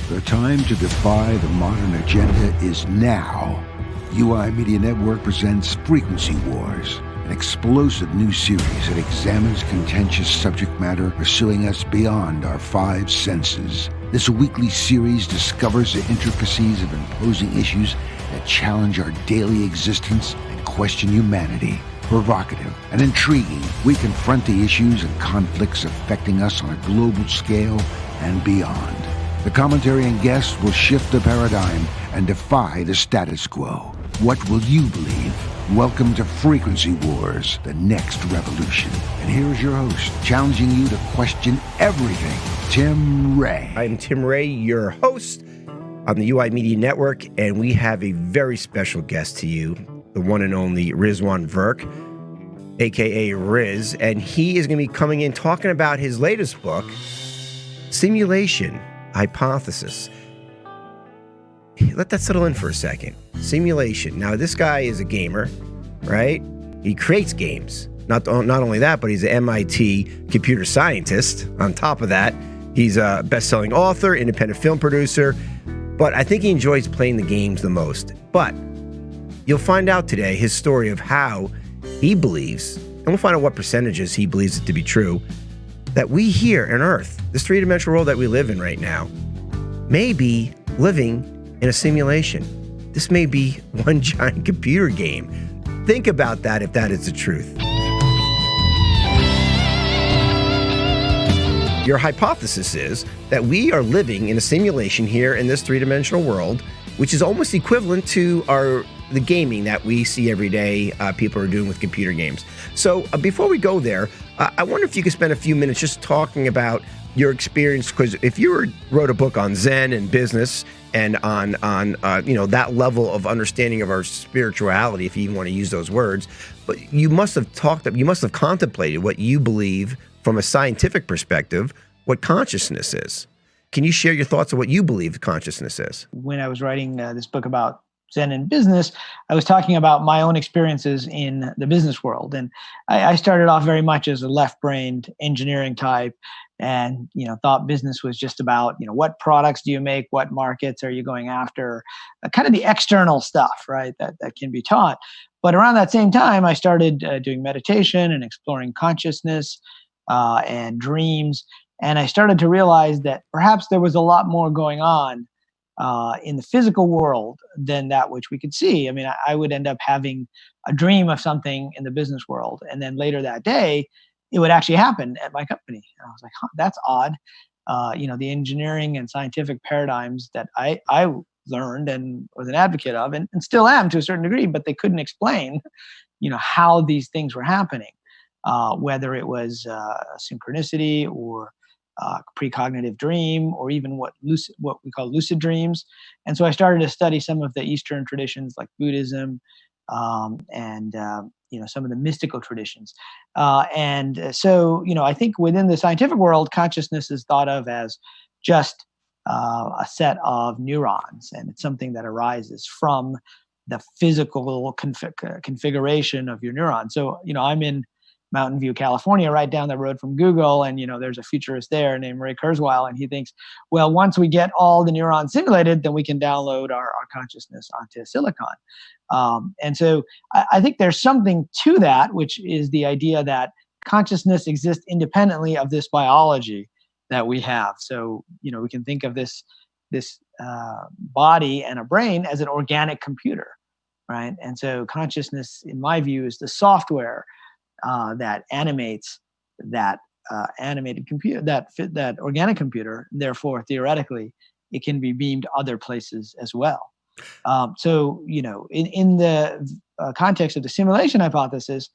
The time to defy the modern agenda is now. UI Media Network presents Frequency Wars, an explosive new series that examines contentious subject matter pursuing us beyond our five senses. This weekly series discovers the intricacies of imposing issues that challenge our daily existence and question humanity. Provocative and intriguing, we confront the issues and conflicts affecting us on a global scale and beyond. The commentary and guests will shift the paradigm and defy the status quo. What will you believe? Welcome to Frequency Wars, the next revolution. And here is your host, challenging you to question everything, Tim Ray. I'm Tim Ray, your host on the UI Media Network, and we have a very special guest to you, the one and only Rizwan Virk, aka Riz, and he is going to be coming in talking about his latest book, Simulation Hypothesis. Let that settle in for a second. Simulation. Now, this guy is a gamer, right? He creates games. Not only that, but he's an MIT computer scientist. On top of that, he's a best-selling author, independent film producer, but I think he enjoys playing the games the most. But you'll find out today his story of how he believes, and we'll find out what percentages he believes it to be true, that we here on Earth, this three-dimensional world that we live in right now, may be living in a simulation. This may be one giant computer game. Think about that if that is the truth. Your hypothesis is that we are living in a simulation here in this three-dimensional world, which is almost equivalent to the gaming that we see every day people are doing with computer games. So before we go there, I wonder if you could spend a few minutes just talking about your experience, because if you wrote a book on Zen and business and on that level of understanding of our spirituality, if you even want to use those words, but you must have contemplated what you believe from a scientific perspective, what consciousness is. Can you share your thoughts on what you believe consciousness is? When I was writing this book about Zen and business, I was talking about my own experiences in the business world. And I started off very much as a left-brained engineering type and, thought business was just about, what products do you make? What markets are you going after? Kind of the external stuff, right? That can be taught. But around that same time, I started doing meditation and exploring consciousness and dreams. And I started to realize that perhaps there was a lot more going on in the physical world than that which we could see. I mean, I would end up having a dream of something in the business world, and then later that day, it would actually happen at my company. And I was like, that's odd. The engineering and scientific paradigms that I learned and was an advocate of, and still am to a certain degree, but they couldn't explain, how these things were happening, whether it was synchronicity or precognitive dream, or even what we call lucid dreams. And so I started to study some of the Eastern traditions like Buddhism and some of the mystical traditions. So I think within the scientific world, consciousness is thought of as just a set of neurons, and it's something that arises from the physical configuration of your neurons. So I'm in Mountain View, California, right down the road from Google. And, there's a futurist there named Ray Kurzweil. And he thinks, well, once we get all the neurons simulated, then we can download our consciousness onto silicon. And so I think there's something to that, which is the idea that consciousness exists independently of this biology that we have. So, we can think of this body and a brain as an organic computer, right? And so consciousness, in my view, is the software that animates that animated computer, that organic computer. Therefore, theoretically, it can be beamed other places as well. So, in the context of the simulation hypothesis,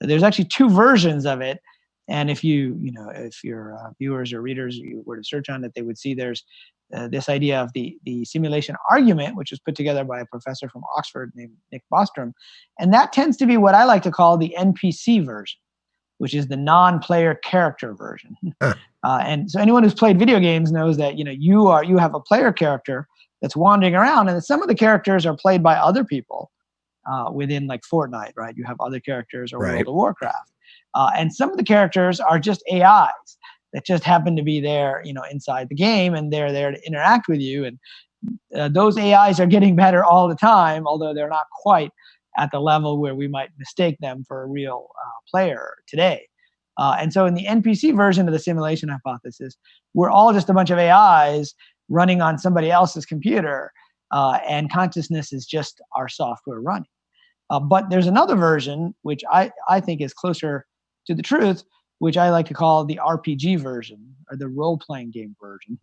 there's actually two versions of it. And if if your viewers or readers you were to search on it, they would see there's this idea of the simulation argument, which was put together by a professor from Oxford named Nick Bostrom. And that tends to be what I like to call the NPC version, which is the non-player character version. And so anyone who's played video games knows that, you have a player character that's wandering around, and some of the characters are played by other people within like Fortnite, right? You have other characters, or right. World of Warcraft. And some of the characters are just AIs. that just happen to be there, inside the game, and they're there to interact with you. And those AIs are getting better all the time, although they're not quite at the level where we might mistake them for a real player today. And so in the NPC version of the simulation hypothesis, we're all just a bunch of AIs running on somebody else's computer, and consciousness is just our software running. But there's another version, which I think is closer to the truth, which I like to call the RPG version, or the role-playing game version,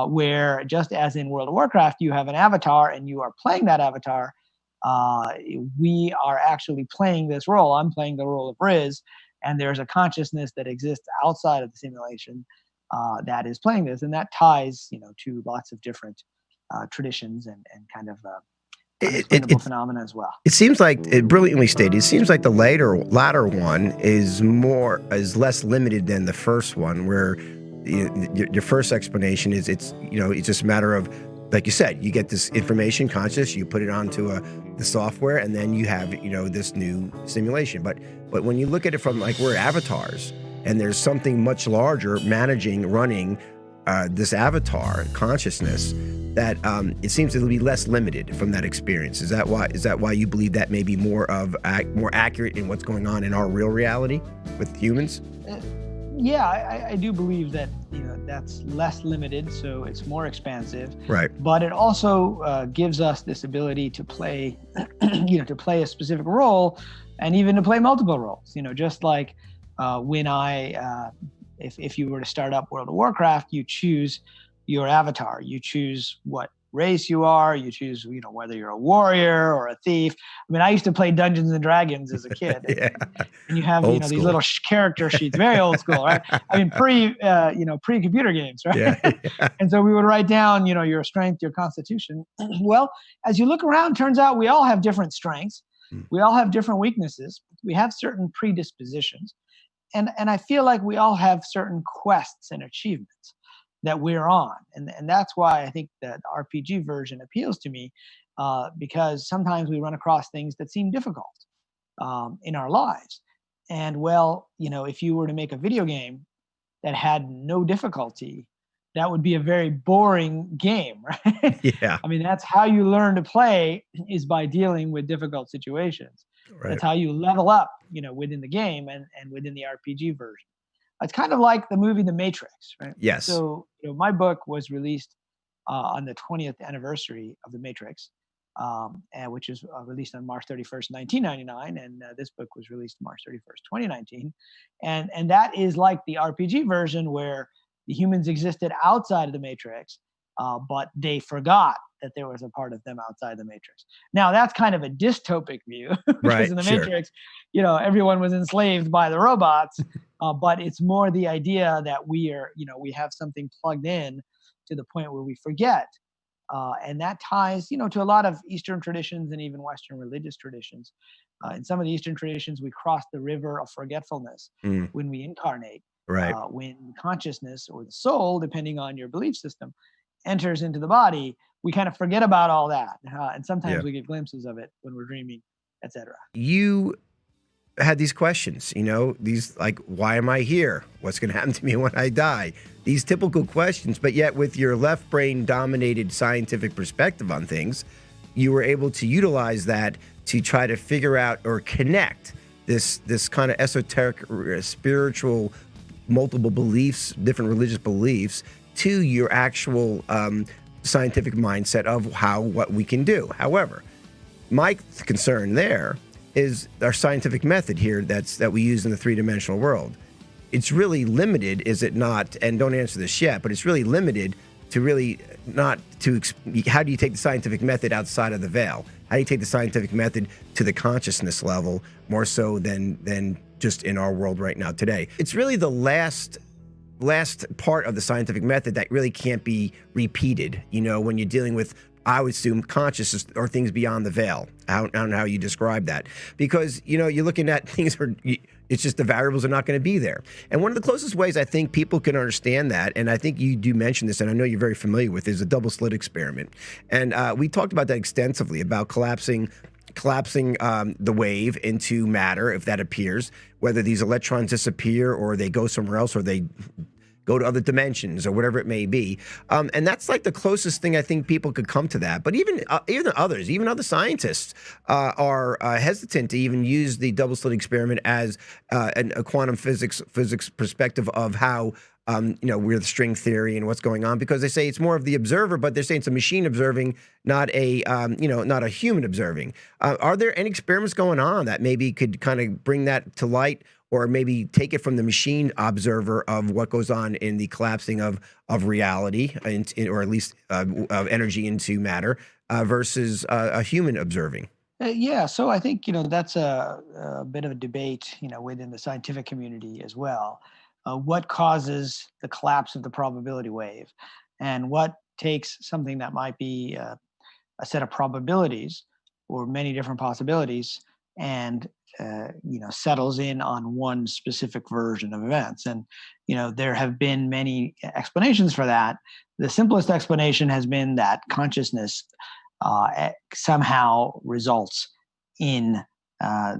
where just as in World of Warcraft, you have an avatar and you are playing that avatar. We are actually playing this role. I'm playing the role of Riz, and there's a consciousness that exists outside of the simulation that is playing this, and that ties, to lots of different traditions and kind of unexplainable phenomena as well. It seems like, brilliantly stated, it seems like the latter one is less limited than the first one, where your first explanation is it's just a matter of, like you said, you get this information conscious, you put it onto the software, and then you have this new simulation. But when you look at it from, like, we're avatars, and there's something much larger running this avatar consciousness, that it seems to be less limited from that experience. Is that why you believe that may be more accurate in what's going on in our real reality with humans? Yeah, I do believe that that's less limited, so it's more expansive. Right. But it also gives us this ability to play, to play a specific role, and even to play multiple roles. Just like when if you were to start up World of Warcraft, you choose your avatar. You choose what race you are. You choose, whether you're a warrior or a thief. I mean, I used to play Dungeons and Dragons as a kid. Yeah. And you have, these little character sheets, very old school, right? I mean, pre-computer games, right? Yeah. And so we would write down, your strength, your constitution. Well, as you look around, turns out we all have different strengths. We all have different weaknesses. We have certain predispositions. And I feel like we all have certain quests and achievements that we're on. And that's why I think that RPG version appeals to me, because sometimes we run across things that seem difficult in our lives. And if you were to make a video game that had no difficulty, that would be a very boring game, right? Yeah. I mean, that's how you learn to play, is by dealing with difficult situations. Right. That's how you level up, within the game and within the RPG version. It's kind of like the movie The Matrix, right? Yes. So, my book was released on the 20th anniversary of The Matrix, which was released on March 31st, 1999. And this book was released March 31st, 2019. And that is like the RPG version, where the humans existed outside of the Matrix, but they forgot that there was a part of them outside the Matrix. Now, that's kind of a dystopic view, because right, in the sure. Matrix, everyone was enslaved by the robots, but it's more the idea that we are, we have something plugged in to the point where we forget. And that ties, to a lot of Eastern traditions and even Western religious traditions. In some of the Eastern traditions, we cross the river of forgetfulness when we incarnate. Right. When consciousness, or the soul, depending on your belief system, enters into the body, we kind of forget about all that. And sometimes we get glimpses of it when we're dreaming, etc. You had these questions, these, like, why am I here? What's going to happen to me when I die? These typical questions, but yet with your left brain dominated scientific perspective on things, you were able to utilize that to try to figure out or connect this kind of esoteric, spiritual, multiple beliefs, different religious beliefs, to your actual scientific mindset of what we can do. However, my concern there is our scientific method here that we use in the three-dimensional world. It's really limited, is it not? And don't answer this yet, but it's really limited to really not to. How do you take the scientific method outside of the veil? How do you take the scientific method to the consciousness level, more so than just in our world right now today? It's really the last part of the scientific method that really can't be repeated, when you're dealing with, I would assume, consciousness or things beyond the veil. I don't know how you describe that, because you're looking at things where it's just the variables are not going to be there. And one of the closest ways I think people can understand that, and I think you do mention this, and I know you're very familiar with, is a double-slit experiment. And we talked about that extensively, about collapsing the wave into matter, if that appears, whether these electrons disappear or they go somewhere else, or they go to other dimensions or whatever it may be. And that's like the closest thing I think people could come to that. But even others, even other scientists are hesitant to even use the double slit experiment as a quantum physics perspective of how we're the string theory and what's going on, because they say it's more of the observer, but they're saying it's a machine observing, not a not a human observing. Are there any experiments going on that maybe could kind of bring that to light, or maybe take it from the machine observer of what goes on in the collapsing of reality, or at least of energy into matter, versus a human observing? Yeah, so I think that's a bit of a debate within the scientific community as well. What causes the collapse of the probability wave, and what takes something that might be a set of probabilities or many different possibilities and settles in on one specific version of events. And there have been many explanations for that. The simplest explanation has been that consciousness somehow results in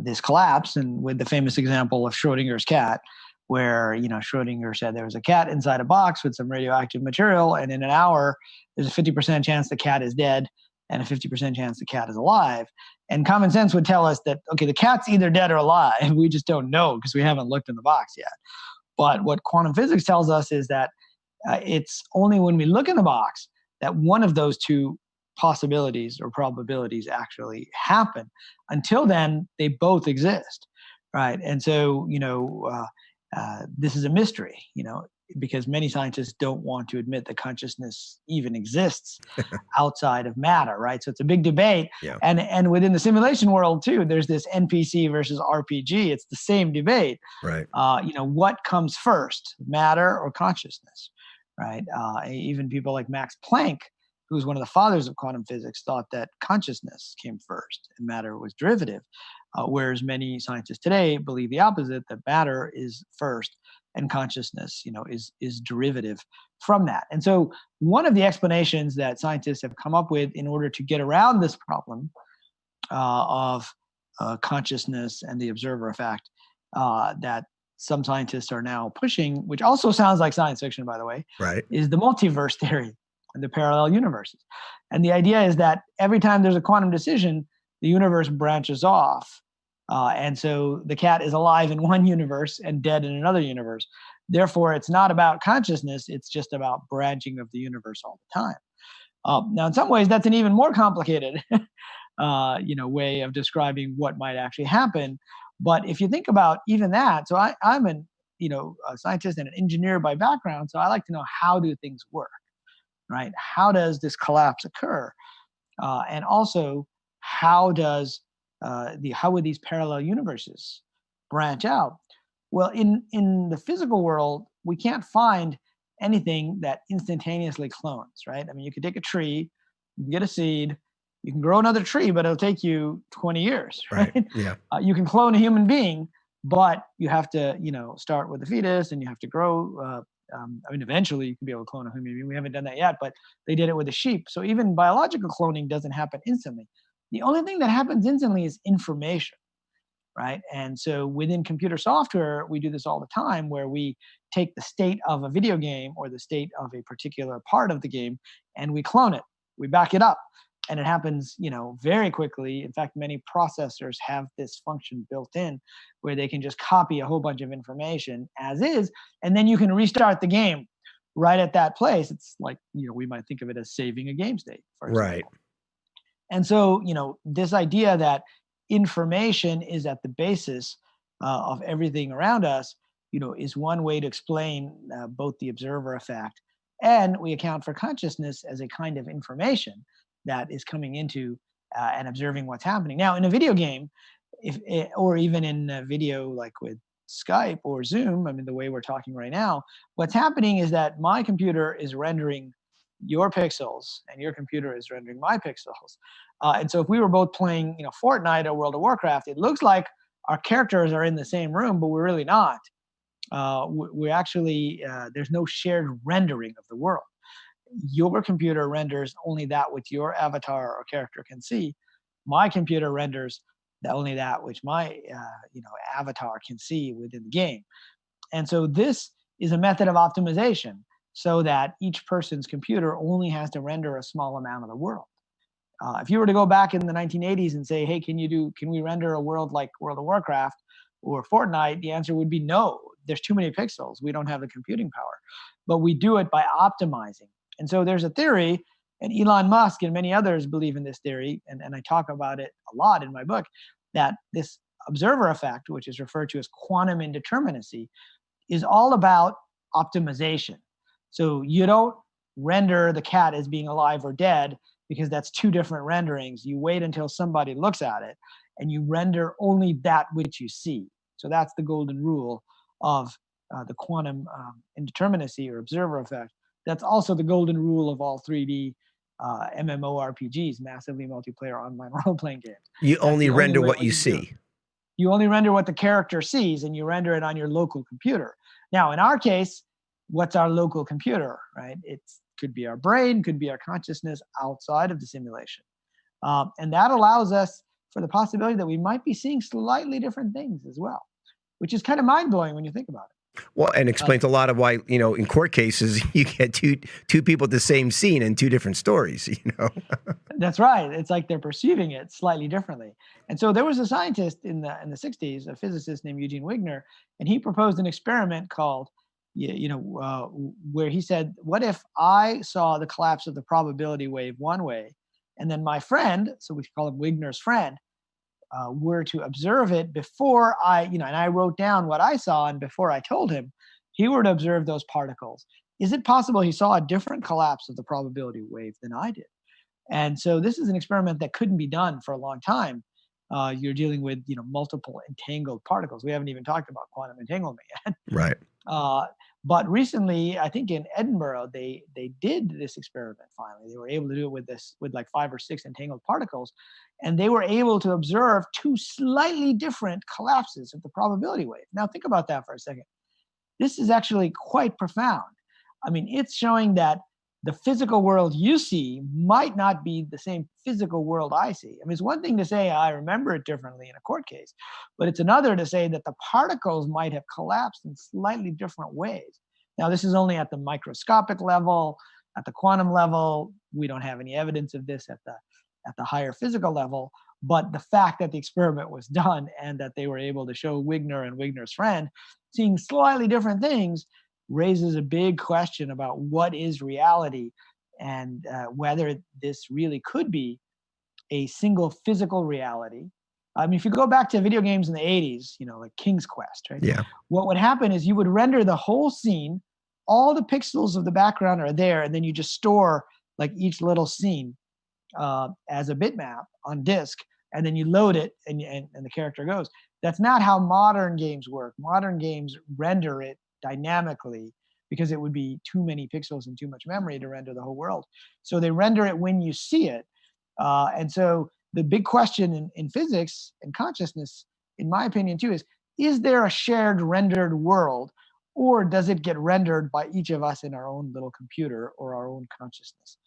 this collapse, and with the famous example of Schrodinger's cat, where Schrodinger said there was a cat inside a box with some radioactive material, and in an hour there's a 50% chance the cat is dead and a 50% chance the cat is alive. And common sense would tell us that, okay, the cat's either dead or alive. We just don't know because we haven't looked in the box yet. But what quantum physics tells us is that it's only when we look in the box that one of those two possibilities or probabilities actually happen. Until then, they both exist, right? And so, this is a mystery, because many scientists don't want to admit that consciousness even exists outside of matter, right? So it's a big debate. Yeah. And within the simulation world too, there's this NPC versus RPG. It's the same debate. Right. What comes first, matter or consciousness, right? Even people like Max Planck, who's one of the fathers of quantum physics, thought that consciousness came first and matter was derivative. Whereas many scientists today believe the opposite, that matter is first and consciousness, is derivative from that. And so one of the explanations that scientists have come up with in order to get around this problem of consciousness and the observer effect, that some scientists are now pushing, which also sounds like science fiction, by the way, Right. is the multiverse theory and the parallel universes. And the idea is that every time there's a quantum decision, the universe branches off. And so the cat is alive in one universe and dead in another universe. Therefore, it's not about consciousness. It's just about branching of the universe all the time. Now, in some ways, that's an even more complicated way of describing what might actually happen. But if you think about even that, so I'm a scientist and an engineer by background, so I like to know, how do things work, right? How does this collapse occur? And also, how would these parallel universes branch out? Well, in the physical world, we can't find anything that instantaneously clones, right? I mean, you could take a tree, you can get a seed, you can grow another tree, but it'll take you 20 years, right? Yeah. You can clone a human being, but you have to, start with the fetus, and you have to grow. Eventually you can be able to clone a human being. We haven't done that yet, but they did it with a sheep. So even biological cloning doesn't happen instantly. The only thing that happens instantly is information, right? And so within computer software, we do this all the time, where we take the state of a video game or the state of a particular part of the game, and we clone it. We back it up. And it happens, very quickly. In fact, many processors have this function built in where they can just copy a whole bunch of information as is, and then you can restart the game right at that place. It's like, we might think of it as saving a game state, for example. Right. And so, this idea that information is at the basis of everything around us, is one way to explain both the observer effect, and we account for consciousness as a kind of information that is coming into and observing what's happening. Now, in a video game, or even in a video like with Skype or Zoom, I mean, the way we're talking right now, what's happening is that my computer is rendering your pixels and your computer is rendering my pixels. And so if we were both playing, Fortnite or World of Warcraft, it looks like our characters are in the same room, but we're really not. We actually, there's no shared rendering of the world. Your computer renders only that which your avatar or character can see. My computer renders only that which my avatar can see within the game. And so this is a method of optimization so that each person's computer only has to render a small amount of the world. If you were to go back in the 1980s and say, hey, can we render a world like World of Warcraft or Fortnite? The answer would be no. There's too many pixels. We don't have the computing power. But we do it by optimizing. And so there's a theory, and Elon Musk and many others believe in this theory, and I talk about it a lot in my book, that this observer effect, which is referred to as quantum indeterminacy, is all about optimization. So you don't render the cat as being alive or dead because that's two different renderings. You wait until somebody looks at it and you render only that which you see. So that's the golden rule of the quantum indeterminacy or observer effect. That's also the golden rule of all 3D MMORPGs, massively multiplayer online role-playing games. You only render what you see. You only render what the character sees, and you render it on your local computer. Now, in our case, what's our local computer, right? It could be our brain, could be our consciousness outside of the simulation. And that allows us for the possibility that we might be seeing slightly different things as well, which is kind of mind-blowing when you think about it. Well, and explains a lot of why, in court cases, you get two people at the same scene and two different stories, That's right. It's like they're perceiving it slightly differently. And so there was a scientist in the 60s, a physicist named Eugene Wigner, and he proposed an experiment called, where he said, what if I saw the collapse of the probability wave one way, and then my friend, so we call him Wigner's friend, were to observe it before and I wrote down what I saw, and before I told him, he were to observe those particles. Is it possible he saw a different collapse of the probability wave than I did? And so this is an experiment that couldn't be done for a long time. You're dealing with multiple entangled particles. We haven't even talked about quantum entanglement yet. Right. But recently, I think in Edinburgh, they did this experiment finally. They were able to do it with like 5 or 6 entangled particles. And they were able to observe 2 slightly different collapses of the probability wave. Now think about that for a second. This is actually quite profound. I mean, it's showing that the physical world you see might not be the same physical world I see. I mean, it's one thing to say I remember it differently in a court case, but it's another to say that the particles might have collapsed in slightly different ways. Now, this is only at the microscopic level. At the quantum level, we don't have any evidence of this at the higher physical level. But the fact that the experiment was done and that they were able to show Wigner and Wigner's friend seeing slightly different things raises a big question about what is reality, and whether this really could be a single physical reality. I mean, if you go back to video games in the 80s, like King's Quest, right? Yeah. What would happen is you would render the whole scene, all the pixels of the background are there, and then you just store like each little scene as a bitmap on disk, and then you load it, and the character goes. That's not how modern games work. Modern games render it dynamically because it would be too many pixels and too much memory to render the whole world. So they render it when you see it. And so the big question in physics and consciousness, in my opinion too, is there a shared rendered world, or does it get rendered by each of us in our own little computer or our own consciousness?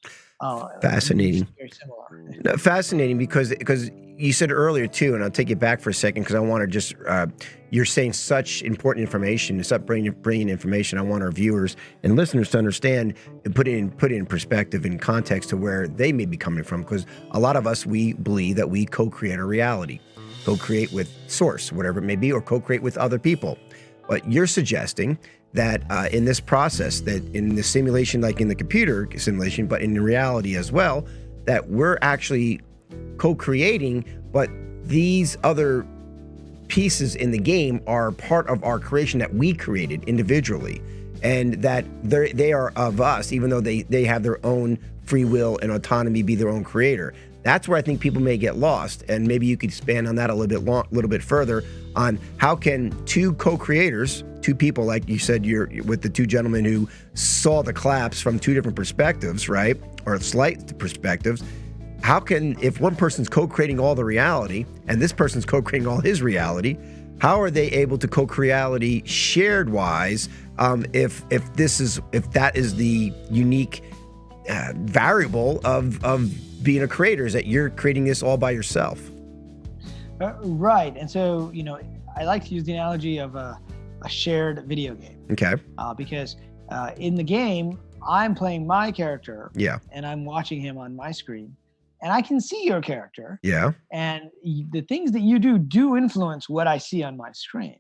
Fascinating. Very similar. No, fascinating because you said earlier too, and I'll take it back for a second because I want to just you're saying such important information. It's up bringing information. I want our viewers and listeners to understand and put it in perspective and context to where they may be coming from. Because a lot of us, we believe that we co-create our reality, co-create with source, whatever it may be, or co-create with other people. But you're suggesting that in this process, that in the simulation, like in the computer simulation, but in reality as well, that we're actually co-creating, but these other pieces in the game are part of our creation that we created individually, and that they are of us, even though they have their own free will and autonomy, be their own creator. That's where I think people may get lost, and maybe you could expand on that a little bit further on how can two co-creators, two people, like you said, you're with the two gentlemen who saw the collapse from two different perspectives, right, or slight perspectives. How can, if one person's co-creating all the reality and this person's co-creating all his reality, how are they able to co-creality shared wise? If that is the unique variable of being a creator, is that you're creating this all by yourself. Right. And so, I like to use the analogy of a shared video game. Okay. Because in the game, I'm playing my character, Yeah. and I'm watching him on my screen, and I can see your character. Yeah. And the things that you do influence what I see on my screen.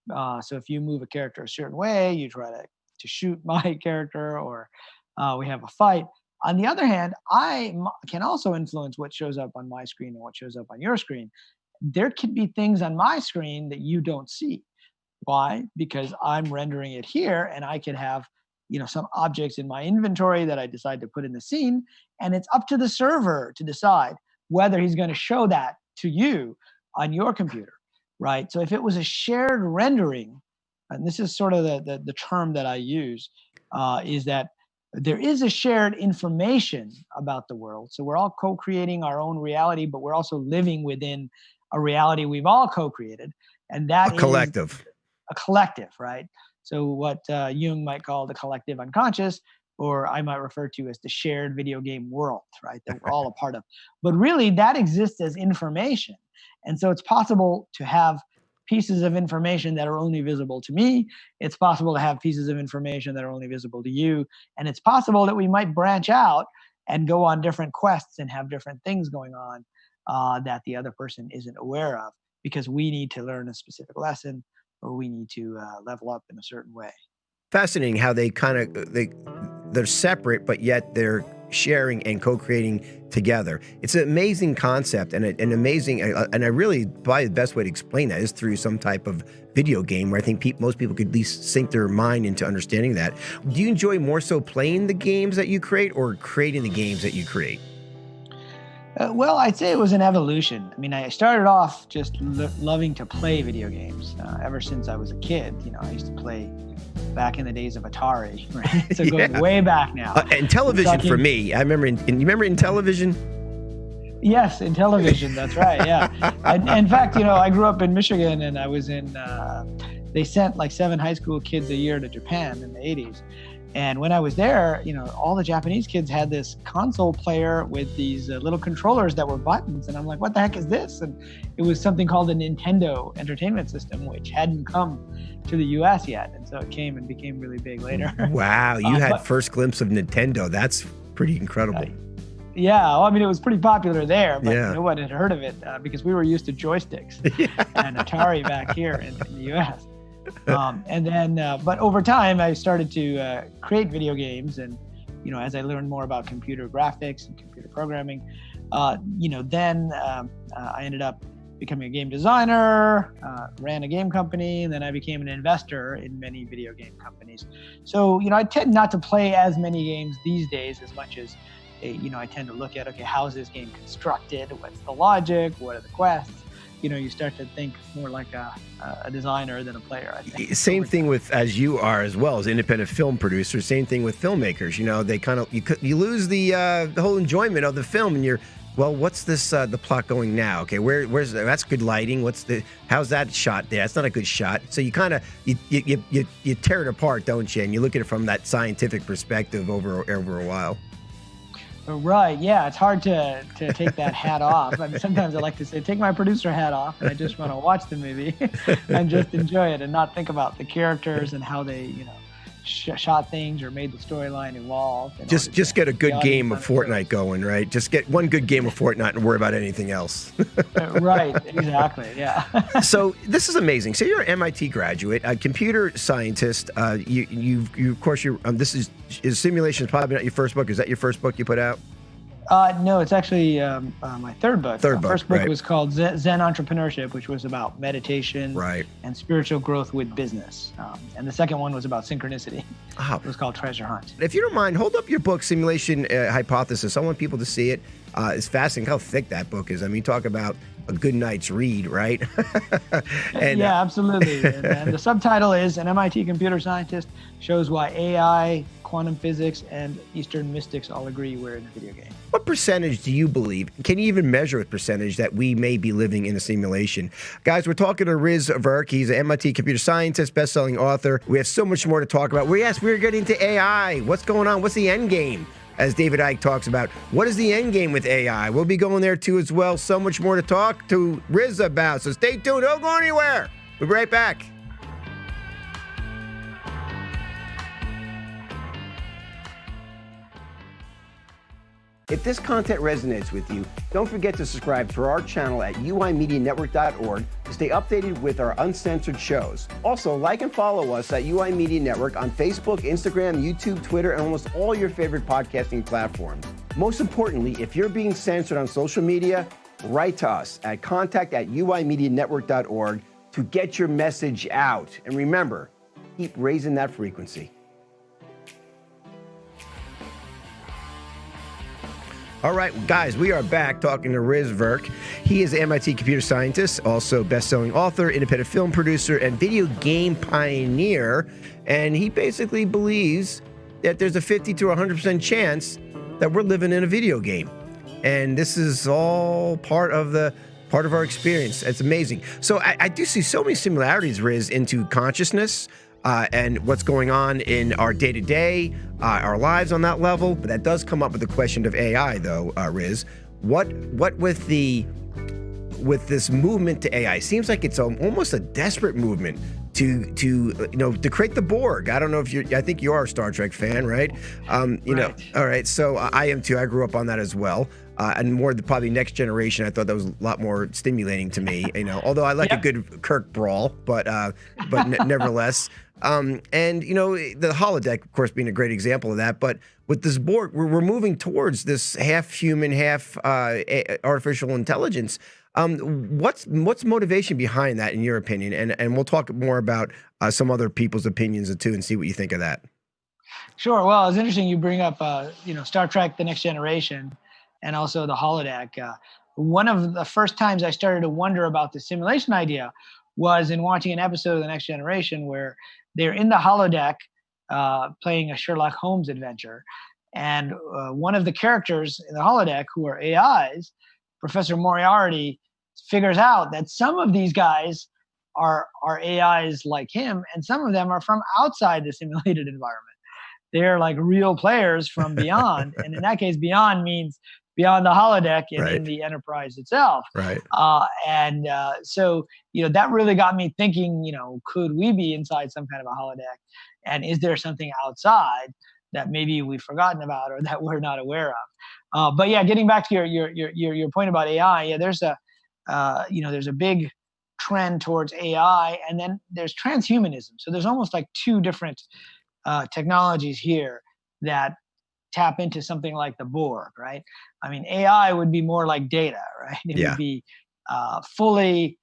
So if you move a character a certain way, you try to shoot my character, or we have a fight. On the other hand, I can also influence what shows up on my screen and what shows up on your screen. There could be things on my screen that you don't see. Why? Because I'm rendering it here, and I could have some objects in my inventory that I decide to put in the scene, and it's up to the server to decide whether he's going to show that to you on your computer, right? So if it was a shared rendering, and this is sort of the term that I use, is that there is a shared information about the world. So we're all co-creating our own reality, but we're also living within a reality we've all co-created, and that a collective. A collective, right? So what Jung might call the collective unconscious, or I might refer to as the shared video game world, right? That we're all a part of. But really, that exists as information. And so it's possible to have pieces of information that are only visible to me. It's possible to have pieces of information that are only visible to you. And it's possible that we might branch out and go on different quests and have different things going on that the other person isn't aware of, because we need to learn a specific lesson, or we need to level up in a certain way. Fascinating how they're separate, but yet they're sharing and co-creating together. It's an amazing concept, and an amazing, and I really, probably the best way to explain that is through some type of video game where I think most people could at least sink their mind into understanding that. Do you enjoy more so playing the games that you create, or creating the games that you create? Well, I'd say it was an evolution. I mean, I started off just loving to play video games ever since I was a kid. I used to play back in the days of Atari, right? So going way back now. And television for me. I remember, you remember in television? Yes, in television. That's right. Yeah. In fact, I grew up in Michigan, and I was in, they sent like 7 high school kids a year to Japan in the 80s. And when I was there, all the Japanese kids had this console player with these little controllers that were buttons. And I'm like, what the heck is this? And it was something called the Nintendo Entertainment System, which hadn't come to the US yet. And so it came and became really big later. Wow. You had first glimpse of Nintendo. That's pretty incredible. Yeah. Well, I mean, it was pretty popular there, but no one had heard of it because we were used to joysticks and Atari back here in the US. And then, but over time, I started to create video games, and as I learned more about computer graphics and computer programming, then I ended up becoming a game designer, ran a game company, and then I became an investor in many video game companies. So I tend not to play as many games these days as much as I tend to look at, okay, how is this game constructed? What's the logic? What are the quests? You start to think more like a designer than a player, I think. Same thing with, as you are as well as independent film producers, same thing with filmmakers. They kind of, you lose the whole enjoyment of the film, and what's this, the plot going now? Okay, where's that's good lighting. How's that shot there? That's not a good shot. So you kind of, you tear it apart, don't you? And you look at it from that scientific perspective over a while. Right. Yeah. It's hard to take that hat off. I mean, sometimes I like to say, take my producer hat off, and I just want to watch the movie and just enjoy it and not think about the characters and how they, shot things or made the storyline evolve. Just get a good game of Fortnite going, right? Just get one good game of Fortnite and worry about anything else. Right. Exactly. Yeah. So this is amazing. So you're an MIT graduate, a computer scientist. You of course, this is Simulation is probably not your first book. Is that your first book you put out? No, it's actually my third book. First book right. was called Zen Entrepreneurship, which was about meditation and spiritual growth with business. And the second one was about synchronicity. It was called Treasure Hunt. If you don't mind, hold up your book, Simulation Hypothesis. I want people to see it. It's fascinating how thick that book is. I mean, talk about a good night's read, right? Yeah, absolutely. And the subtitle is An MIT Computer Scientist Shows Why AI, Quantum Physics, and Eastern Mystics all agree we're in a video game. What percentage do you believe, can you even measure a percentage that we may be living in a simulation? Guys, we're talking to Rizwan Virk. He's an MIT computer scientist, best-selling author. We have so much more to talk about. We're getting to AI. What's going on? What's the end game? As David Icke talks about, what is the end game with AI? We'll be going there too as well. So much more to talk to Riz about. So stay tuned. Don't go anywhere. We'll be right back. If this content resonates with you, don't forget to subscribe to our channel at uimedianetwork.org to stay updated with our uncensored shows. Also, like and follow us at UI Media Network on Facebook, Instagram, YouTube, Twitter, and almost all your favorite podcasting platforms. Most importantly, if you're being censored on social media, write to us at contact@uimedianetwork.org to get your message out. And remember, keep raising that frequency. All right, guys, we are back talking to Riz Virk. He is an MIT computer scientist, also best-selling author, independent film producer, and video game pioneer. And he basically believes that there's a 50 to 100% chance that we're living in a video game. And this is all part of our experience. It's amazing. So I do see so many similarities, Riz, into consciousness and what's going on in our day-to-day, our lives on that level. But that does come up with the question of AI, though, Riz. What with this movement to AI? Seems like it's almost a desperate movement to create the Borg. I don't know if I think you are a Star Trek fan, right? Right. All right. So I am too. I grew up on that as well. And more probably Next Generation. I thought that was a lot more stimulating to me. Although I like a good Kirk brawl, but nevertheless. And the holodeck, of course, being a great example of that. But with this Borg, we're moving towards this half human, half artificial intelligence. What's motivation behind that, in your opinion? And we'll talk more about some other people's opinions too, and see what you think of that. Sure. Well, it's interesting you bring up Star Trek: The Next Generation, and also the holodeck. One of the first times I started to wonder about the simulation idea was in watching an episode of The Next Generation where they're in the holodeck playing a Sherlock Holmes adventure. And one of the characters in the holodeck, who are AIs, Professor Moriarty, figures out that some of these guys are AIs like him, and some of them are from outside the simulated environment. They're like real players from beyond. And in that case, beyond means beyond the holodeck and in the enterprise itself. Right. So that really got me thinking, could we be inside some kind of a holodeck? And is there something outside that maybe we've forgotten about or that we're not aware of? But yeah, getting back to your point about AI, there's a big trend towards AI, and then there's transhumanism. So there's almost like two different technologies here that tap into something like the Borg, right? I mean, AI would be more like data, right? It would be fully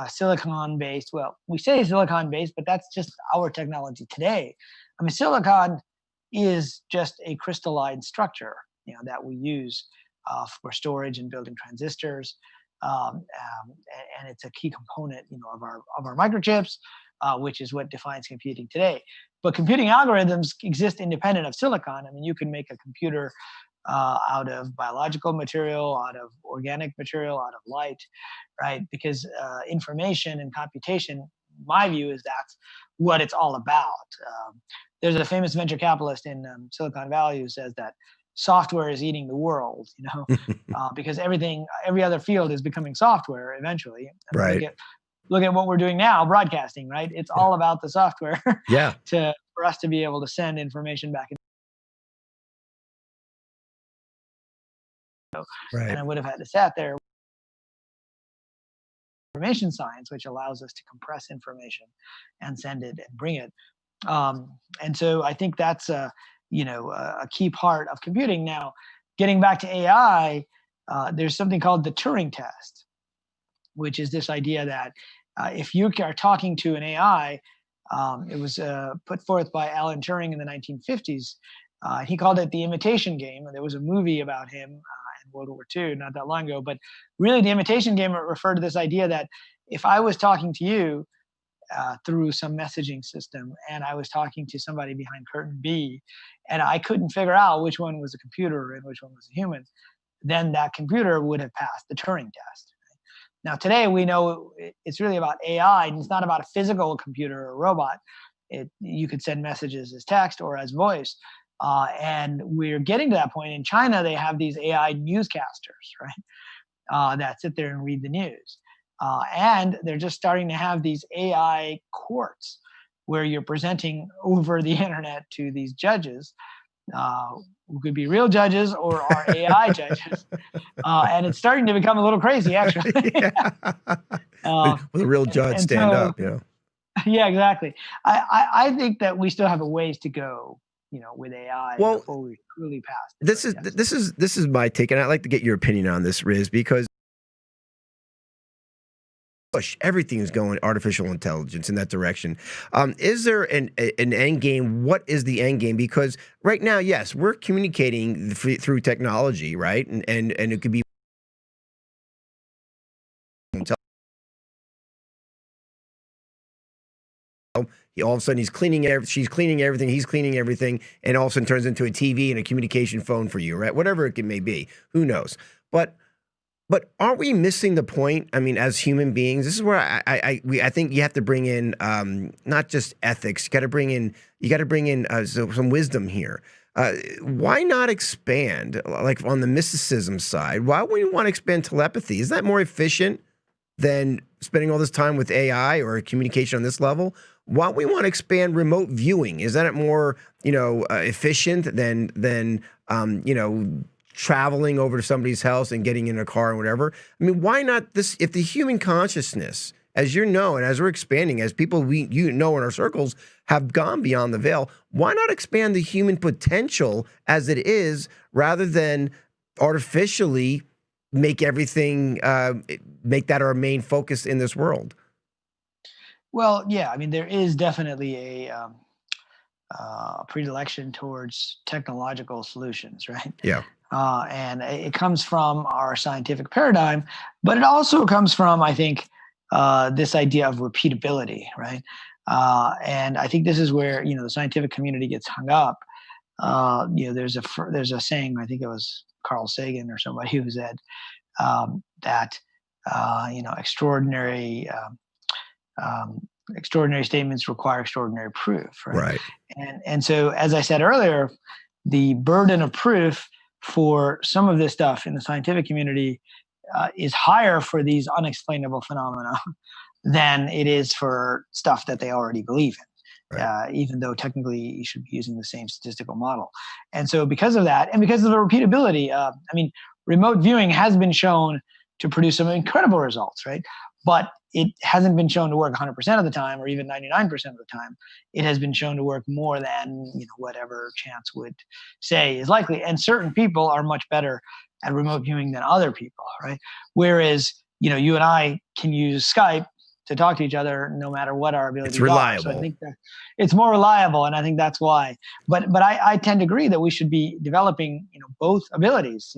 silicon-based. Well, we say silicon-based, but that's just our technology today. I mean, silicon is just a crystalline structure, that we use for storage and building transistors, and it's a key component, of our microchips, which is what defines computing today. But computing algorithms exist independent of silicon. I mean, you can make a computer out of biological material, out of organic material, out of light, right? Because information and computation, my view is that's what it's all about. There's a famous venture capitalist in Silicon Valley who says that software is eating the world, because every other field is becoming software eventually. Right. Look at what we're doing now, broadcasting, right? It's all about the software for us to be able to send information back. Right. And I would have had to sat there. Information science, which allows us to compress information and send it and bring it. And so I think that's a key part of computing. Now, getting back to AI, there's something called the Turing test, which is this idea that if you are talking to an AI, it was put forth by Alan Turing in the 1950s. He called it the imitation game. And there was a movie about him in World War II not that long ago. But really, the imitation game referred to this idea that if I was talking to you through some messaging system and I was talking to somebody behind curtain B, and I couldn't figure out which one was a computer and which one was a human, then that computer would have passed the Turing test. Now, today we know it's really about AI, and it's not about a physical computer or a robot. You could send messages as text or as voice. And we're getting to that point. In China, they have these AI newscasters, right, that sit there and read the news. And they're just starting to have these AI courts where you're presenting over the internet to these judges who could be real judges or are AI judges. And it's starting to become a little crazy, actually. With a real judge stand up, you know. Yeah, exactly. I think that we still have a ways to go, with AI before we truly pass. This is my take, and I'd like to get your opinion on this, Riz, because everything is going artificial intelligence in that direction. Is there an end game? What is the end game? Because right now, yes, we're communicating through technology, right? And it could be all of a sudden she's cleaning everything, he's cleaning everything, and all of a sudden turns into a TV and a communication phone for you, right? Whatever it may be, who knows? But aren't we missing the point? I mean, as human beings, this is where I think you have to bring in not just ethics. You got to bring in some wisdom here. Why not expand, like on the mysticism side? Why would we want to expand telepathy? Is that more efficient than spending all this time with AI or communication on this level? Why don't we want to expand remote viewing? Is that more, efficient than traveling over to somebody's house and getting in a car and whatever? I mean, why not this? If the human consciousness, as you know, and as we're expanding, as people in our circles have gone beyond the veil, why not expand the human potential as it is, rather than artificially make everything, make that our main focus in this world? Well, yeah, I mean, there is definitely a predilection towards technological solutions, right? Yeah. And it comes from our scientific paradigm, but it also comes from, I think, this idea of repeatability, right? And I think this is where the scientific community gets hung up. There's a saying, I think it was Carl Sagan or somebody who said that extraordinary statements require extraordinary proof, right? And so, as I said earlier, the burden of proof for some of this stuff in the scientific community is higher for these unexplainable phenomena than it is for stuff that they already believe in. Right. Even though technically you should be using the same statistical model. And so because of that, and because of the repeatability, remote viewing has been shown to produce some incredible results, right? But it hasn't been shown to work 100% of the time, or even 99% of the time. It has been shown to work more than whatever chance would say is likely. And certain people are much better at remote viewing than other people, right? Whereas you and I can use Skype to talk to each other no matter what our abilities are. It's reliable. So I think that it's more reliable, and I think that's why. But I tend to agree that we should be developing both abilities,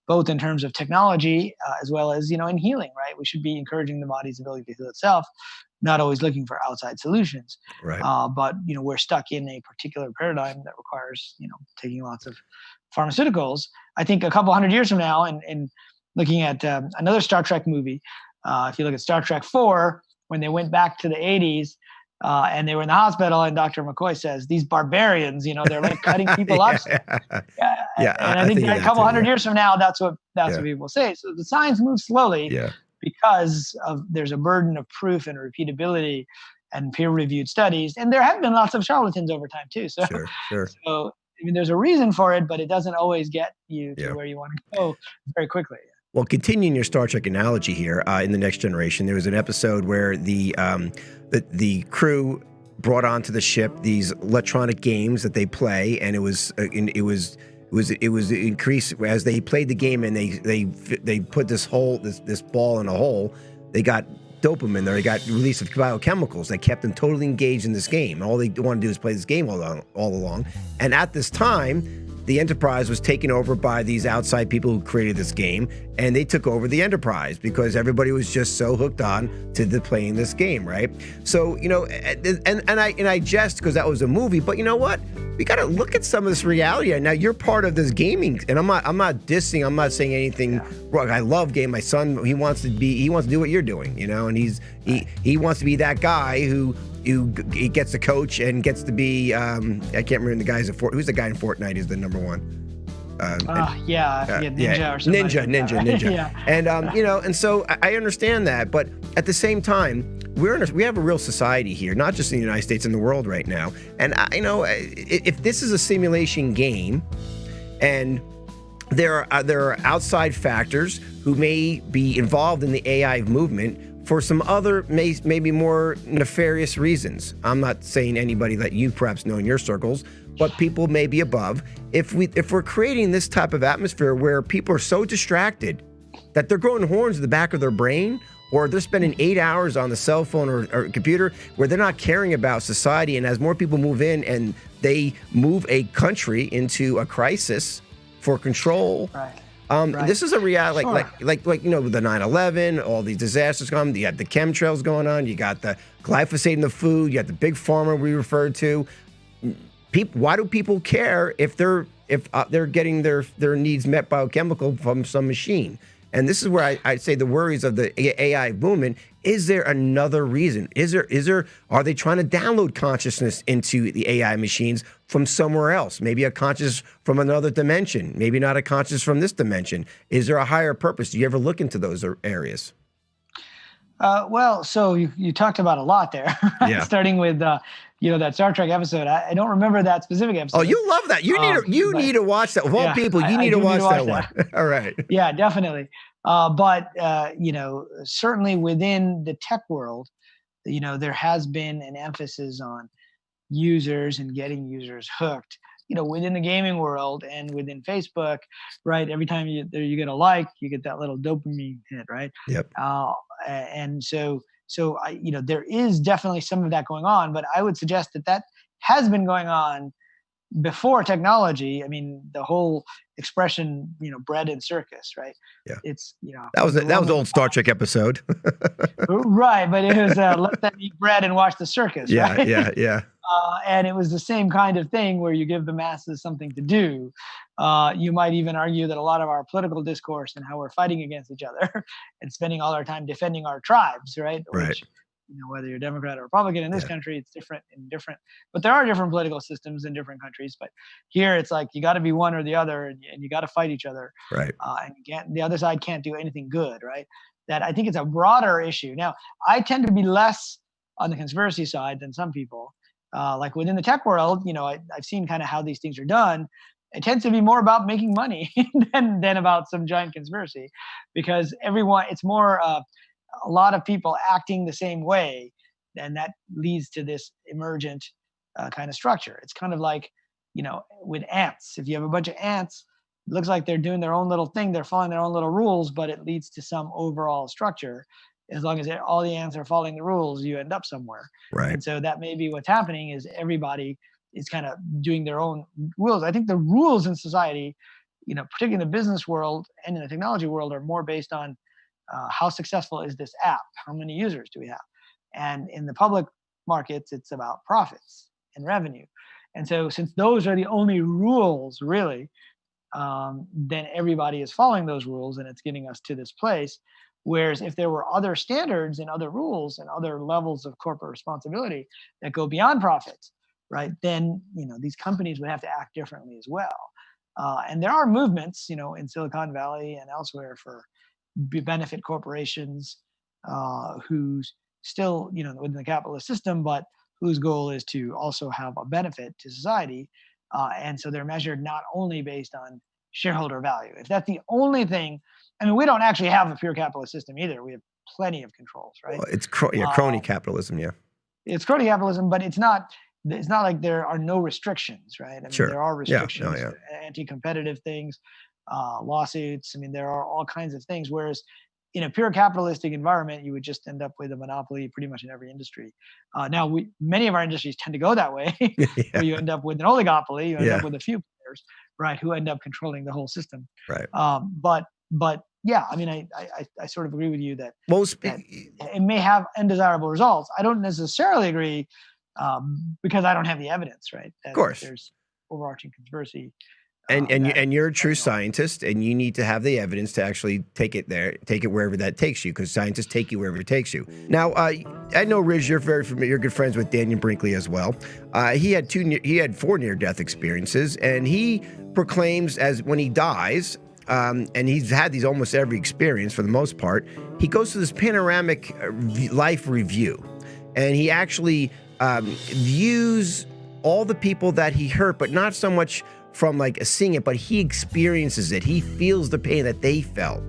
both in terms of technology as well as in healing, right? We should be encouraging the body's ability to heal itself, not always looking for outside solutions. Right. But we're stuck in a particular paradigm that requires taking lots of pharmaceuticals. I think a couple hundred years from now, and looking at another Star Trek movie, if you look at Star Trek 4, when they went back to the 80s and they were in the hospital, and Dr. McCoy says, these barbarians, they're like cutting people up. Yeah. And I think that a couple hundred years from now, that's what people say. So the science moves slowly because there's a burden of proof and repeatability and peer-reviewed studies. And there have been lots of charlatans over time too. So, sure. So there's a reason for it, but it doesn't always get you to where you want to go very quickly. Well, continuing your Star Trek analogy here, in The Next Generation, there was an episode where the crew brought onto the ship these electronic games that they play, and it was increased as they played the game, and they put this ball in a hole. They got dopamine there. They got release of biochemicals that kept them totally engaged in this game. All they wanted to do is play this game all along. And at this time, the Enterprise was taken over by these outside people who created this game, and they took over the Enterprise because everybody was just so hooked on to playing this game, right? So, and I jest because that was a movie, but you know what? We got to look at some of this reality. Now you're part of this gaming, and I'm not dissing. I'm not saying anything wrong. I love game. My son, he wants to do what you're doing, and he wants to be that guy who he gets the coach and gets to be I can't remember the guys who's the guy in Fortnite is the number one. Ninja or something. Ninja. Yeah. And and so I understand that, but at the same time, we have a real society here, not just in the United States, in the world right now. And if this is a simulation game, and there are outside factors who may be involved in the AI movement for some other maybe more nefarious reasons. I'm not saying anybody that you perhaps know in your circles, but people may be above. If we're creating this type of atmosphere where people are so distracted that they're growing horns in the back of their brain, or they're spending 8 hours on the cell phone or computer where they're not caring about society, and as more people move in and they move a country into a crisis for control. Right. This is a reality, Sure. like with the 9/11, all these disasters come. You got the chemtrails going on. You got the glyphosate in the food. You got the big pharma we referred to. Why do people care if they're getting their needs met biochemical from some machine? And this is where I'd say the worries of the AI movement. Is there another reason? Are they trying to download consciousness into the AI machines from somewhere else? Maybe a conscious from another dimension, maybe not a conscious from this dimension. Is there a higher purpose? Do you ever look into those areas? Well, so you talked about a lot there, Yeah. starting with that Star Trek episode. I don't remember that specific episode. Oh, you love that. You need to watch that. Of all people, you need to watch that one. All right. Yeah, definitely. But certainly within the tech world, there has been an emphasis on users and getting users hooked. Within the gaming world and within Facebook, right? Every time you get a like, you get that little dopamine hit, right? Yep. And so there is definitely some of that going on, but I would suggest that has been going on before technology. I mean, the whole expression, bread and circus, right? Yeah. It's, that was the old Star Trek episode. Right, but it was let them eat bread and watch the circus. Yeah, right? yeah. And it was the same kind of thing where you give the masses something to do. You might even argue that a lot of our political discourse and how we're fighting against each other and spending all our time defending our tribes, right? Right. Which, whether you're Democrat or Republican in this country, it's different in different. But there are different political systems in different countries. But here, it's like you got to be one or the other, and you got to fight each other. Right. And the other side can't do anything good, right? That I think it's a broader issue. Now, I tend to be less on the conspiracy side than some people. Like within the tech world, I've seen kind of how these things are done. It tends to be more about making money than about some giant conspiracy, because it's more a lot of people acting the same way, and that leads to this emergent kind of structure. It's kind of like, with ants. If you have a bunch of ants, it looks like they're doing their own little thing. They're following their own little rules, but it leads to some overall structure. As long as all the ants are following the rules, you end up somewhere. Right. And so that may be what's happening, is everybody is kind of doing their own rules. I think the rules in society, particularly in the business world and in the technology world, are more based on how successful is this app? How many users do we have? And in the public markets, it's about profits and revenue. And so since those are the only rules, really, then everybody is following those rules, and it's getting us to this place. Whereas if there were other standards and other rules and other levels of corporate responsibility that go beyond profits, right, then these companies would have to act differently as well. And there are movements, in Silicon Valley and elsewhere for benefit corporations who's still, within the capitalist system, but whose goal is to also have a benefit to society. And so they're measured not only based on shareholder value. If that's the only thing, I mean, we don't actually have a pure capitalist system either. We have plenty of controls, right? Well, it's crony capitalism, yeah. It's crony capitalism, but it's not like there are no restrictions, right? I mean, Sure. there are restrictions, Yeah. anti-competitive things, lawsuits. I mean, there are all kinds of things. Whereas in a pure capitalistic environment, you would just end up with a monopoly pretty much in every industry. Now, many of our industries tend to go that way, where you end up with an oligopoly. You end up with a few players, right, who end up controlling the whole system. Right. But yeah, I mean, I sort of agree with you that, Most that it may have undesirable results. I don't necessarily agree because I don't have the evidence, right? Of course. There's overarching conspiracy. And you're a true scientist, and you need to have the evidence to actually take it wherever that takes you, because scientists take you wherever it takes you. Now, I know, Riz, you're very familiar. You're good friends with Daniel Brinkley as well. He had 4 near-death experiences, and he proclaims, as when he dies, and he's had these almost every experience for the most part. He goes to this panoramic life review, and he actually views all the people that he hurt, but not so much from like seeing it, but he experiences it. He feels the pain that they felt,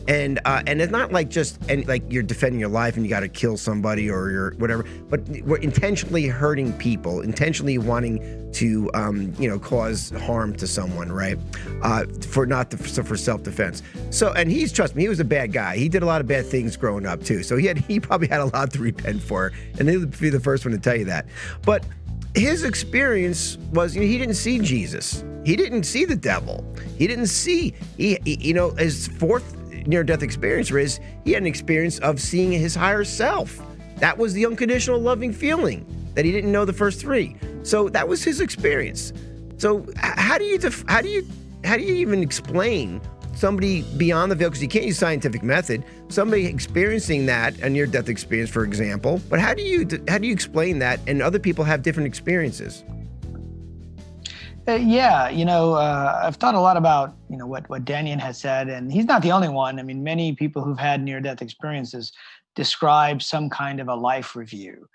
and it's not like just like you're defending your life and you got to kill somebody or you're whatever, but we're intentionally hurting people, intentionally wanting to cause harm to someone, right? For self-defense. So, and trust me, he was a bad guy. He did a lot of bad things growing up too. So he probably had a lot to repent for, and he'll be the first one to tell you that. But his experience was, he didn't see Jesus. He didn't see the devil. He didn't see, his fourth near-death experience is he had an experience of seeing his higher self. That was the unconditional loving feeling that he didn't know the first three. So that was his experience. So how do you even explain somebody beyond the veil, because you can't use scientific method, somebody experiencing that, a near-death experience, for example, but how do you explain that, and other people have different experiences? I've thought a lot about, what Daniel has said, and he's not the only one. I mean, many people who've had near-death experiences describe some kind of a life review.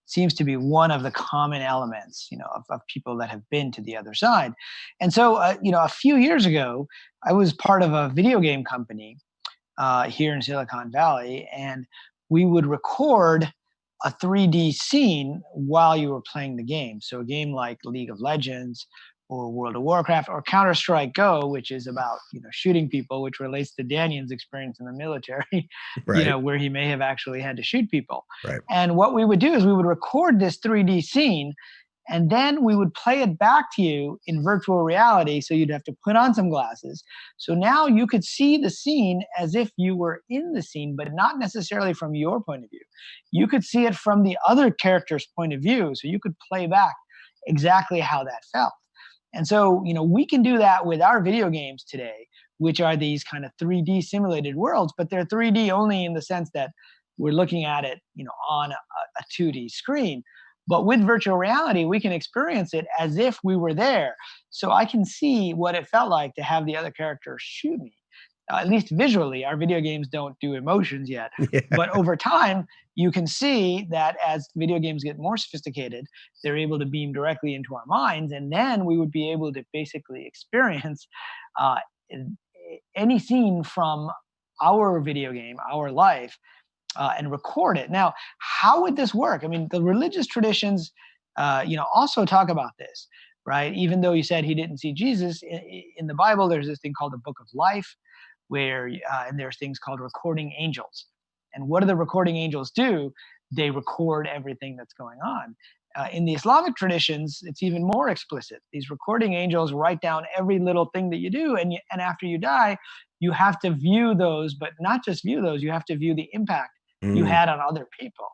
Seems to be one of the common elements, of people that have been to the other side. And so, a few years ago, I was part of a video game company here in Silicon Valley, and we would record a 3D scene while you were playing the game. So a game like League of Legends or World of Warcraft or Counter-Strike Go, which is about, shooting people, which relates to Daniel's experience in the military, right. Where he may have actually had to shoot people. Right. And what we would do is we would record this 3D scene, and then we would play it back to you in virtual reality. So you'd have to put on some glasses. So now you could see the scene as if you were in the scene, but not necessarily from your point of view. You could see it from the other character's point of view. So you could play back exactly how that felt. And so, we can do that with our video games today, which are these kind of 3D simulated worlds, but they're 3D only in the sense that we're looking at it, on a 2D screen. But with virtual reality, we can experience it as if we were there. So I can see what it felt like to have the other character shoot me. At least visually, our video games don't do emotions yet. Yeah. But over time, you can see that as video games get more sophisticated, they're able to beam directly into our minds. And then we would be able to basically experience any scene from our video game, our life, and record it. Now, how would this work? I mean, the religious traditions, also talk about this, right? Even though you said he didn't see Jesus, in the Bible, there's this thing called the Book of Life, where and there's things called recording angels. And what do the recording angels do? They record everything that's going on. In the Islamic traditions, it's even more explicit. These recording angels write down every little thing that you do, and after you die, you have to view those, but not just view those, you have to view the impact you had on other people.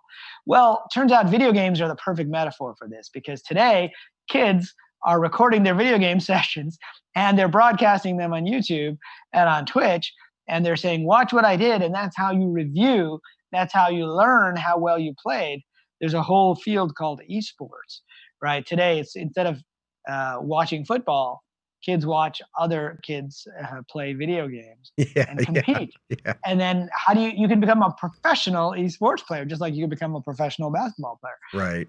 Well, turns out video games are the perfect metaphor for this, because today, kids are recording their video game sessions and they're broadcasting them on YouTube and on Twitch, and they're saying, watch what I did, and that's how you review, that's how you learn how well you played. There's a whole field called esports, right? Today, it's instead of watching football, kids watch other kids play video games and compete. Yeah. And then you can become a professional esports player, just like you can become a professional basketball player. Right.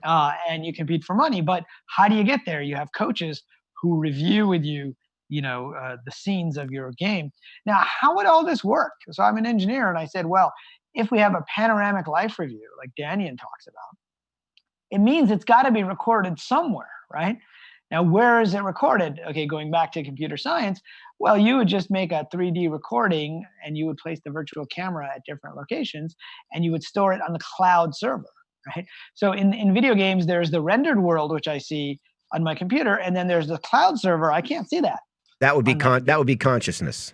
And you compete for money. But how do you get there? You have coaches who review with you, the scenes of your game. Now, how would all this work? So I'm an engineer, and I said, well, if we have a panoramic life review, like Daniel talks about, it means it's got to be recorded somewhere, right? Now, where is it recorded? Okay, going back to computer science, well, you would just make a 3D recording, and you would place the virtual camera at different locations, and you would store it on the cloud server, right? So in video games, there's the rendered world, which I see on my computer, and then there's the cloud server. I can't see that. That would be consciousness.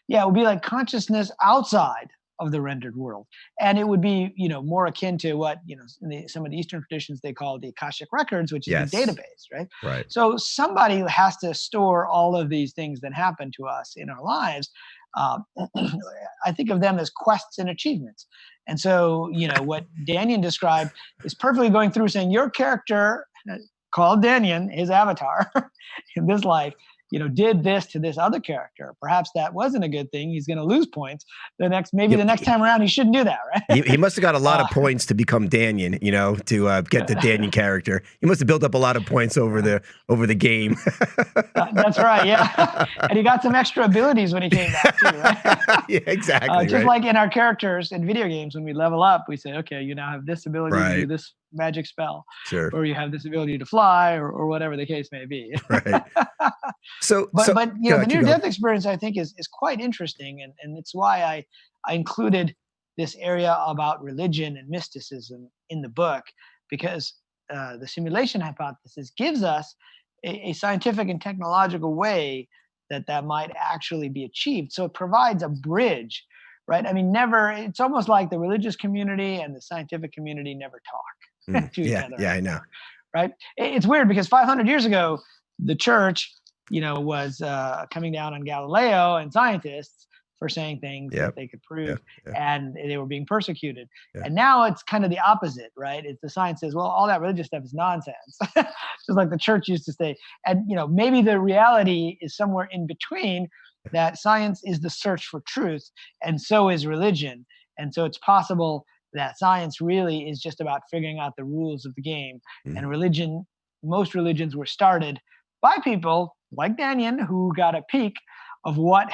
Yeah, it would be like consciousness outside of the rendered world. And it would be, more akin to what, in some of the Eastern traditions, they call the Akashic records, which is the database, right? Right. So somebody has to store all of these things that happen to us in our lives. I think of them as quests and achievements. And so, what Daniel described is perfectly going through saying your character called Daniel, his avatar in this life, did this to this other character, perhaps that wasn't a good thing. He's going to lose points the next time around. He shouldn't do that, right? He must have got a lot of points to become Danyan, to get the Danyan character. He must have built up a lot of points over the game. That's right, yeah. And he got some extra abilities when he came back too, right? Yeah, exactly. Just like in our characters in video games, when we level up, we say, okay, you now have this ability to do this magic spell, or you have this ability to fly, or whatever the case may be. Right. But the near-death experience, I think, is quite interesting, and it's why I included this area about religion and mysticism in the book, because the simulation hypothesis gives us a scientific and technological way that might actually be achieved. So it provides a bridge, right? I mean, it's almost like the religious community and the scientific community never talk to each other. Yeah, I know. Right? It's weird because 500 years ago, the church, was coming down on Galileo and scientists for saying things that they could prove, and they were being persecuted. And now it's kind of the opposite, right? It's the science says, well, all that religious stuff is nonsense, just like the church used to say. And maybe the reality is somewhere in between, that science is the search for truth, and so is religion. And so it's possible that science really is just about figuring out the rules of the game. And most religions were started by people like Danyan, who got a peek of what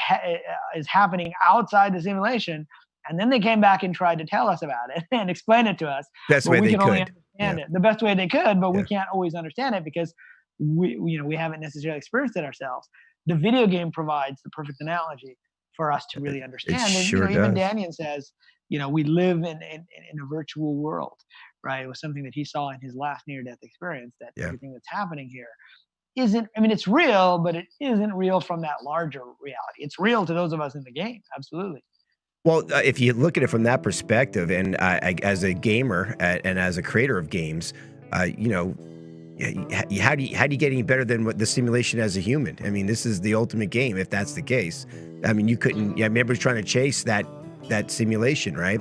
is happening outside the simulation, and then they came back and tried to tell us about it and explain it to us. Best way they could. Only understand it the best way they could, but we can't always understand it because we haven't necessarily experienced it ourselves. The video game provides the perfect analogy for us to really understand. And even Danyan says, we live in a virtual world, right? It was something that he saw in his last near-death experience, that everything that's happening here it's real, but it isn't real from that larger reality. It's real to those of us in the game. Absolutely. Well, if you look at it from that perspective, and as a gamer and as a creator of games, how do you get any better than what the simulation as a human? I mean, this is the ultimate game, if that's the case. I mean, you couldn't. Yeah, everybody's trying to chase that simulation, right?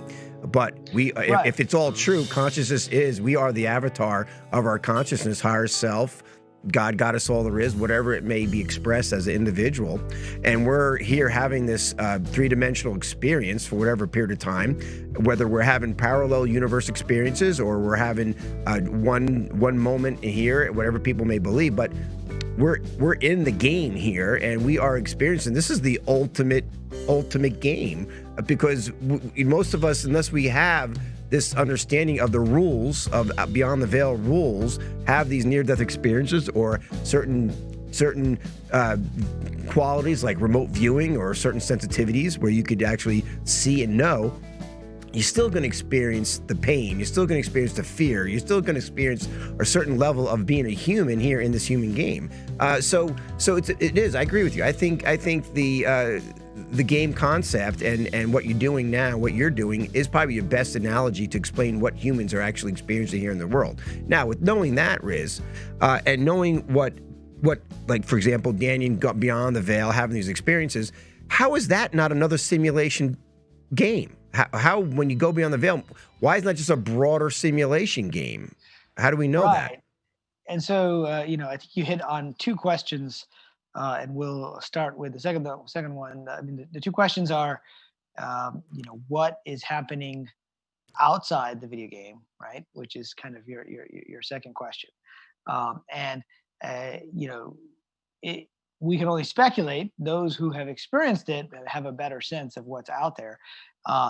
But if it's all true, consciousness we are the avatar of our consciousness, higher self. God got us all there is, whatever it may be expressed as an individual. And we're here having this three-dimensional experience for whatever period of time, whether we're having parallel universe experiences or we're having one moment here, whatever people may believe. But we're in the game here, and we are experiencing. This is the ultimate game, because most of us, unless we have this understanding of the rules of Beyond the Veil rules, have these near-death experiences or certain qualities like remote viewing or certain sensitivities where you could actually see and know. You're still going to experience the pain. You're still going to experience the fear. You're still going to experience a certain level of being a human here in this human game. So it is. I agree with you. I think the game concept and what you're doing now, what you're doing, is probably your best analogy to explain what humans are actually experiencing here in the world. Now, with knowing that, Riz, and knowing what, like, for example, Danyan got beyond the veil, having these experiences, how is that not another simulation game? How when you go beyond the veil, why isn't that just a broader simulation game? How do we know that? And so, I think you hit on two questions. And we'll start with the second one. I mean, the two questions are, what is happening outside the video game, right? Which is kind of your second question. We can only speculate. Those who have experienced it have a better sense of what's out there.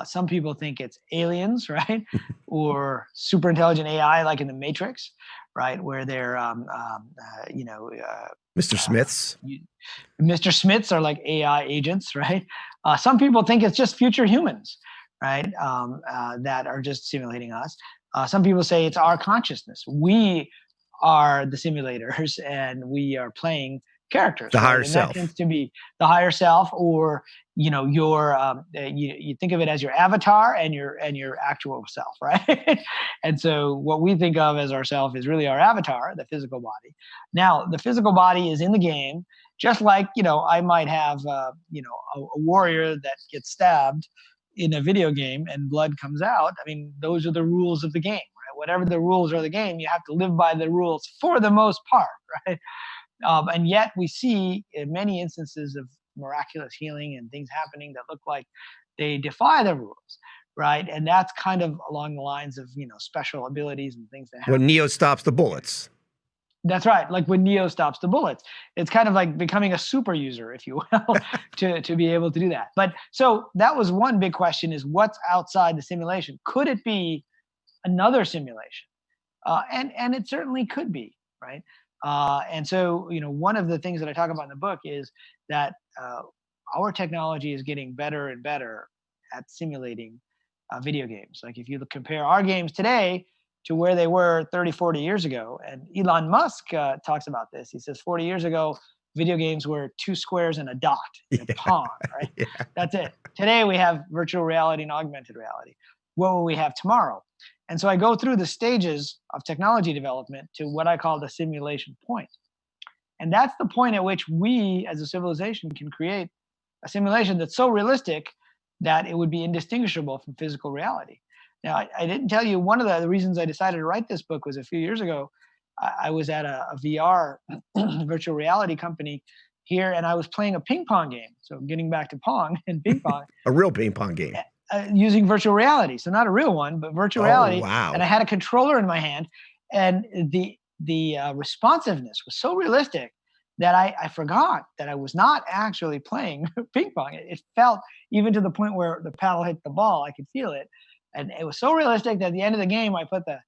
Some people think it's aliens, right? Or super intelligent AI, like in the Matrix, right? Where they're, Mr. Smiths. Mr. Smiths are like AI agents, right? Some people think it's just future humans, right? That are just simulating us. Some people say it's our consciousness. We are the simulators, and we are playing characters. The higher self. That tends to be the higher self, or your you think of it as your avatar and your actual self, right? And so what we think of as ourself is really our avatar, the physical body. Now, the physical body is in the game, just like I might have a warrior that gets stabbed in a video game and blood comes out. I mean, those are the rules of the game, right? Whatever the rules are of the game, you have to live by the rules for the most part, right? And yet we see in many instances of miraculous healing and things happening that look like they defy the rules, right? And that's kind of along the lines of, special abilities and things that happen. When Neo stops the bullets. That's right. Like when Neo stops the bullets, it's kind of like becoming a super user, if you will, to be able to do that. But so that was one big question: is what's outside the simulation? Could it be another simulation? And it certainly could be, right? And so, one of the things that I talk about in the book is that our technology is getting better and better at simulating video games. Like if you compare our games today to where they were 30, 40 years ago. And Elon Musk talks about this. He says 40 years ago, video games were 2 squares and a dot, a pawn, right? Yeah. That's it. Today we have virtual reality and augmented reality. What will we have tomorrow? And so I go through the stages of technology development to what I call the simulation point. And that's the point at which we as a civilization can create a simulation that's so realistic that it would be indistinguishable from physical reality. Now, I didn't tell you, one of the reasons I decided to write this book was a few years ago. I was at a VR virtual reality company here, and I was playing a ping pong game. So getting back to Pong and ping pong. A real ping pong game. Using virtual reality. So not a real one, but virtual reality. Wow. And I had a controller in my hand, and the responsiveness was so realistic that I forgot that I was not actually playing ping pong. It felt, even to the point where the paddle hit the ball, I could feel it. And it was so realistic that at the end of the game, I put the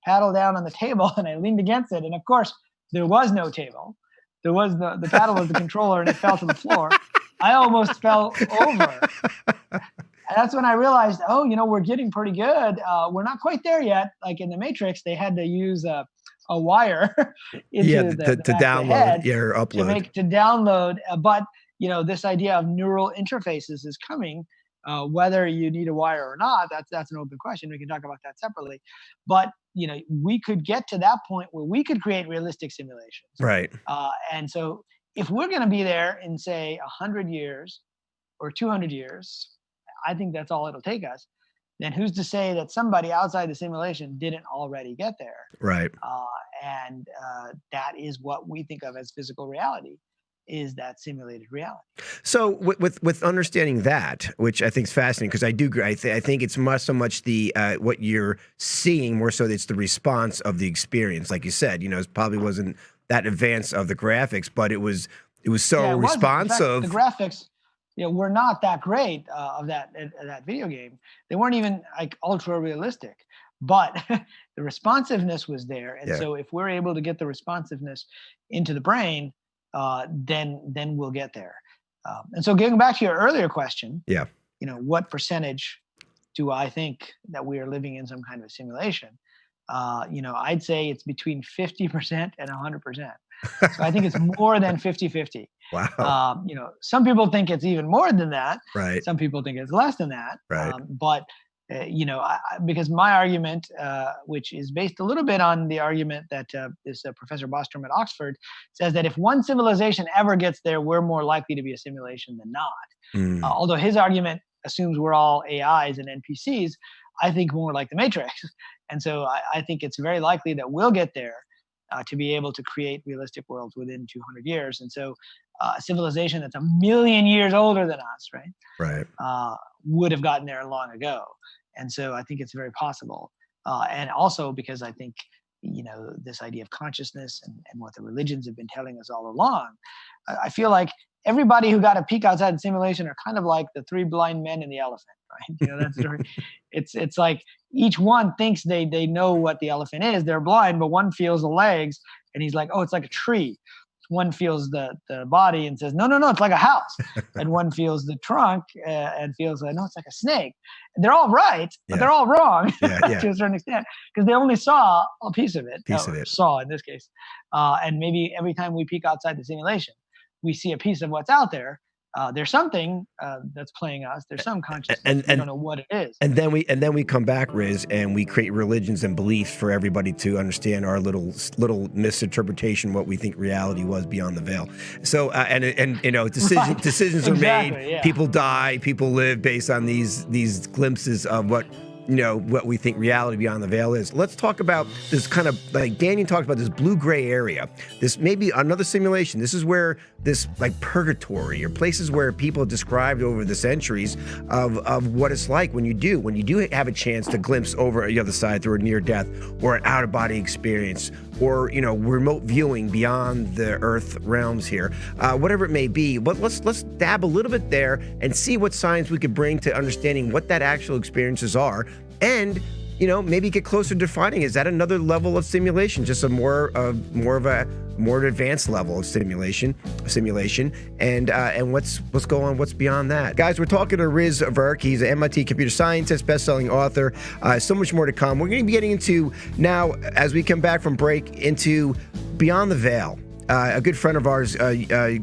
paddle down on the table and I leaned against it. And of course, there was no table. There was the paddle was the controller, and it fell to the floor. I almost fell over. And that's when I realized, we're getting pretty good. We're not quite there yet. Like in the Matrix, they had to use a wire into to download or upload. To download. But this idea of neural interfaces is coming. Whether you need a wire or not, that's an open question. We can talk about that separately. But we could get to that point where we could create realistic simulations. Right. And so if we're going to be there in, say, 100 years or 200 years, I think that's all it'll take us. Then who's to say that somebody outside the simulation didn't already get there? Right. And that is what we think of as physical reality, is that simulated reality. So with understanding that, which I think is fascinating, because I do agree. I think it's so much the what you're seeing, more so it's the response of the experience. Like you said, it probably wasn't that advanced of the graphics, but it was so responsive. In fact, the graphics, were not that great of that video game. They weren't even like ultra realistic, but the responsiveness was there. And so if we're able to get the responsiveness into the brain, then we'll get there. And so getting back to your earlier question, what percentage do I think that we are living in some kind of a simulation? I'd say it's between 50% and 100%. So I think it's more than 50-50. Wow. Some people think it's even more than that. Right. Some people think it's less than that. Right. But because my argument, which is based a little bit on the argument that this Professor Bostrom at Oxford says, that if one civilization ever gets there, we're more likely to be a simulation than not. Although his argument assumes we're all AIs and NPCs, I think more like the Matrix. And so I think it's very likely that we'll get there to be able to create realistic worlds within 200 years. And so a civilization that's 1 million years older than us, right, would have gotten there long ago. And so I think it's very possible. And also because I think, this idea of consciousness and what the religions have been telling us all along, I feel like everybody who got a peek outside the simulation are kind of like the 3 blind men and the elephant, right? That's it's like each one thinks they know what the elephant is. They're blind, but one feels the legs and he's like, oh, it's like a tree. One feels the body and says, no, it's like a house. And one feels the trunk and feels like, no, it's like a snake. And they're all right, but they're all wrong to a certain extent, because they only saw a piece of it. Saw in this case. And maybe every time we peek outside the simulation, we see a piece of what's out there. There's something that's playing us. There's some consciousness. And we don't know what it is. And then we come back, Riz, and we create religions and beliefs for everybody to understand our little misinterpretation, what we think reality was beyond the veil. So decisions are made. Yeah. People die. People live based on these glimpses of what what we think reality beyond the veil is. Let's talk about this kind of, like Daniel talked about, this blue-gray area. This may be another simulation. This is where this, like, purgatory, or places where people have described over the centuries of what it's like when you do have a chance to glimpse over the other side through a near death or an out-of-body experience, or remote viewing beyond the earth realms here, whatever it may be. But let's dab a little bit there and see what science we could bring to understanding what that actual experiences are, and maybe get closer to defining, is that another level of simulation, just a more advanced level of simulation, and what's going on, what's beyond that. Guys, we're talking to Riz Virk. He's an MIT computer scientist, best-selling author. So much more to come. We're going to be getting into now, as we come back from break, into Beyond the Veil. A good friend of ours,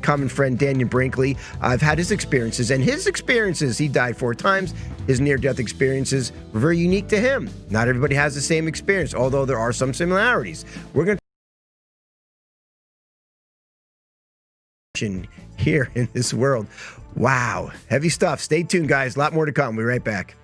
common friend, Daniel Brinkley, I've had his experiences, and his experiences, he died 4 times. His near-death experiences were very unique to him. Not everybody has the same experience, although there are some similarities. We're going to here in this world. Wow. Heavy stuff. Stay tuned, guys. A lot more to come. We'll be right back.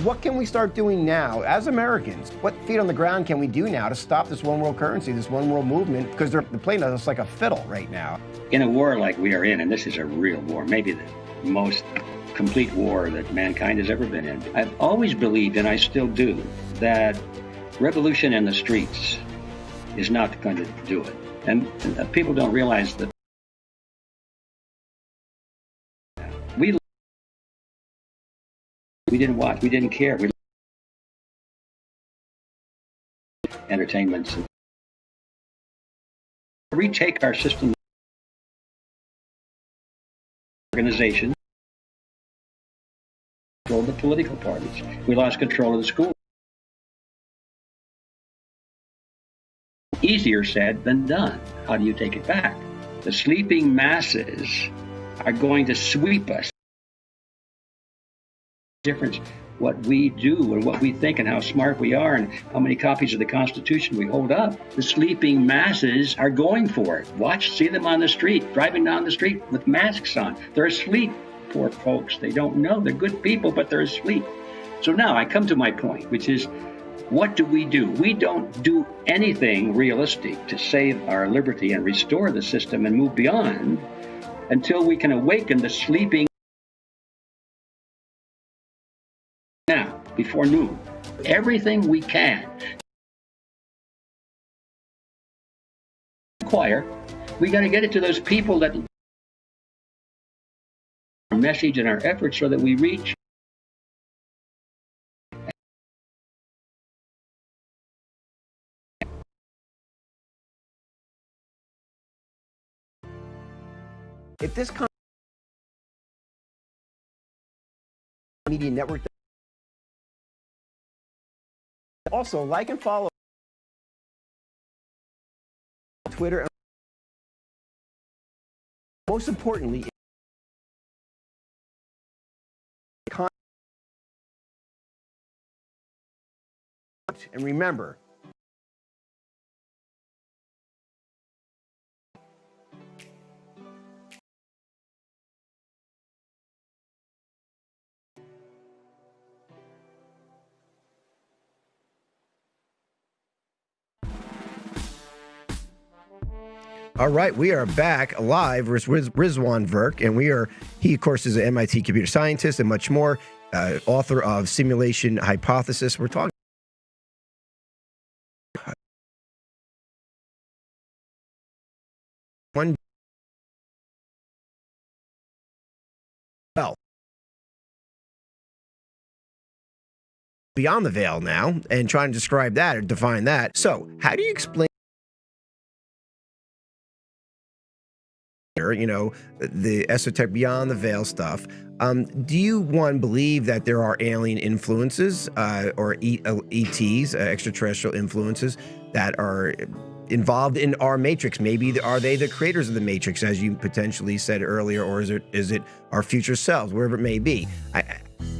What can we start doing now as Americans? What feet on the ground can we do now to stop this one world currency, this one world movement? Because they're playing us like a fiddle right now. In a war like we are in, and this is a real war, maybe the most complete war that mankind has ever been in, I've always believed, and I still do, that revolution in the streets is not going to do it. And people don't realize that we didn't watch, we didn't care. We entertainments. Retake our system, organization, control the political parties. We lost control of the school. Easier said than done. How do you take it back? The sleeping masses are going to sweep us. Difference what we do and what we think and how smart we are and how many copies of the Constitution we hold up. The sleeping masses are going for it. See them on the street, driving down the street with masks on. They're asleep, poor folks. They don't know. They're good people, but they're asleep. So now I come to my point, which is, what do? We don't do anything realistic to save our liberty and restore the system and move beyond until we can awaken the sleeping now, before noon. Everything we can acquire, we got to get it to those people that our message and our efforts so that we reach. If this media network, also like and follow Twitter. Most importantly, and remember, all right, we are back live with Rizwan Virk, and he of course is an MIT computer scientist and much more, author of Simulation Hypothesis. We're talking beyond the veil now, and trying to describe that or define that. So how do you explain the esoteric beyond the veil stuff? Do you, one, believe that there are alien influences or ETs, extraterrestrial influences that are involved in our matrix? Maybe are they the creators of the matrix, as you potentially said earlier, or is it our future selves, wherever it may be?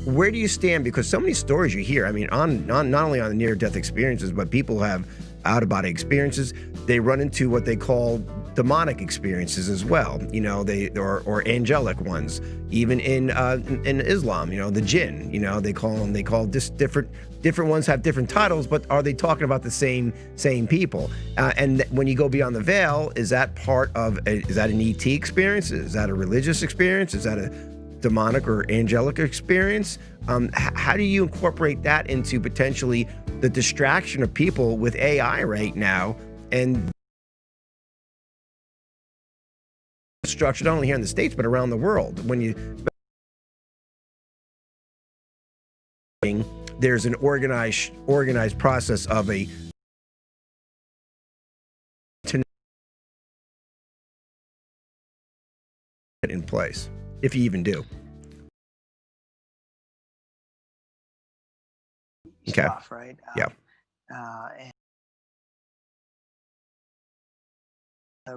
where do you stand? Because so many stories you hear, I mean, on not only on the near-death experiences, but people have out-of-body experiences. They run into what they call demonic experiences as well, you know, or angelic ones. Even in Islam, you know, the jinn, you know, they call this different ones have different titles, but are they talking about the same people? And when you go beyond the veil, is that is that an ET experience? Is that a religious experience? Is that a demonic or angelic experience? How do you incorporate that into potentially the distraction of people with AI right now and structure not only here in the States but around the world? When there's an organized process of a in place, if you even do. Okay. Stuff, right? Yeah. And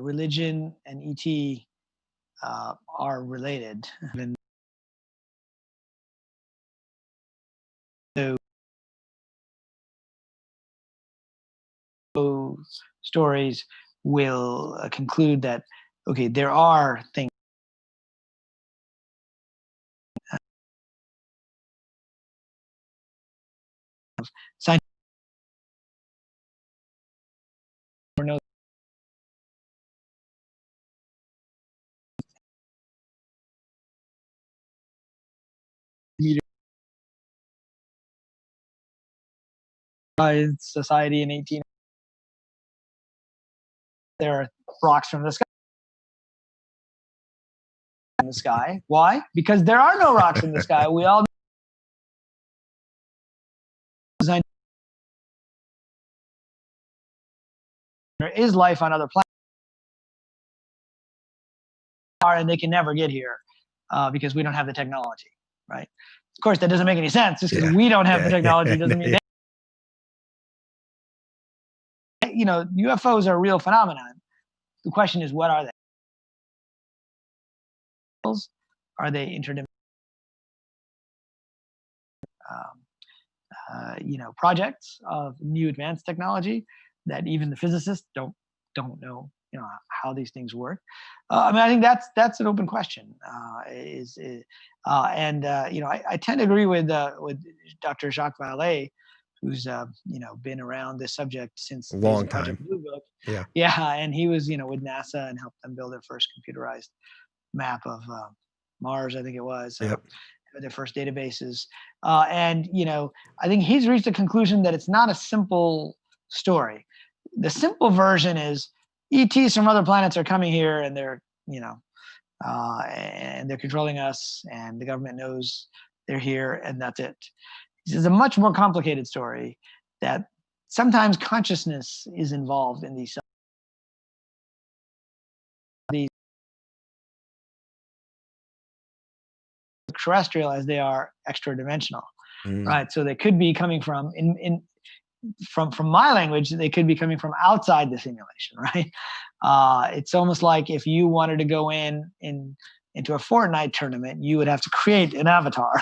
religion and ET are related. So those stories will conclude that, okay, there are things scientific or no society in 18. There are rocks from the sky. In the sky. Why? Because there are no rocks in the sky. We all know there is life on other planets, and they can never get here because we don't have the technology, right? Of course, that doesn't make any sense. Just because we don't have the technology doesn't mean you know, UFOs are a real phenomenon. The question is, what are they? Are they interdimensional? You know, projects of new advanced technology that even the physicists don't know, you know, how these things work. I mean, I think that's an open question. You know, I tend to agree with Dr. Jacques Vallée, who's you know, been around this subject since a long time. Blue Book. Yeah, and he was, you know, with NASA and helped them build their first computerized map of Mars, I think it was. Yep. Their first databases, and you know, I think he's reached a conclusion that it's not a simple story. The simple version is ETs from other planets are coming here, and they're, you know, and they're controlling us, and the government knows they're here, and that's it. This is a much more complicated story that sometimes consciousness is involved in these terrestrial as they are extra dimensional, right? So they could be coming from from my language, they could be coming from outside the simulation, right? It's almost like if you wanted to go into a Fortnite tournament, you would have to create an avatar.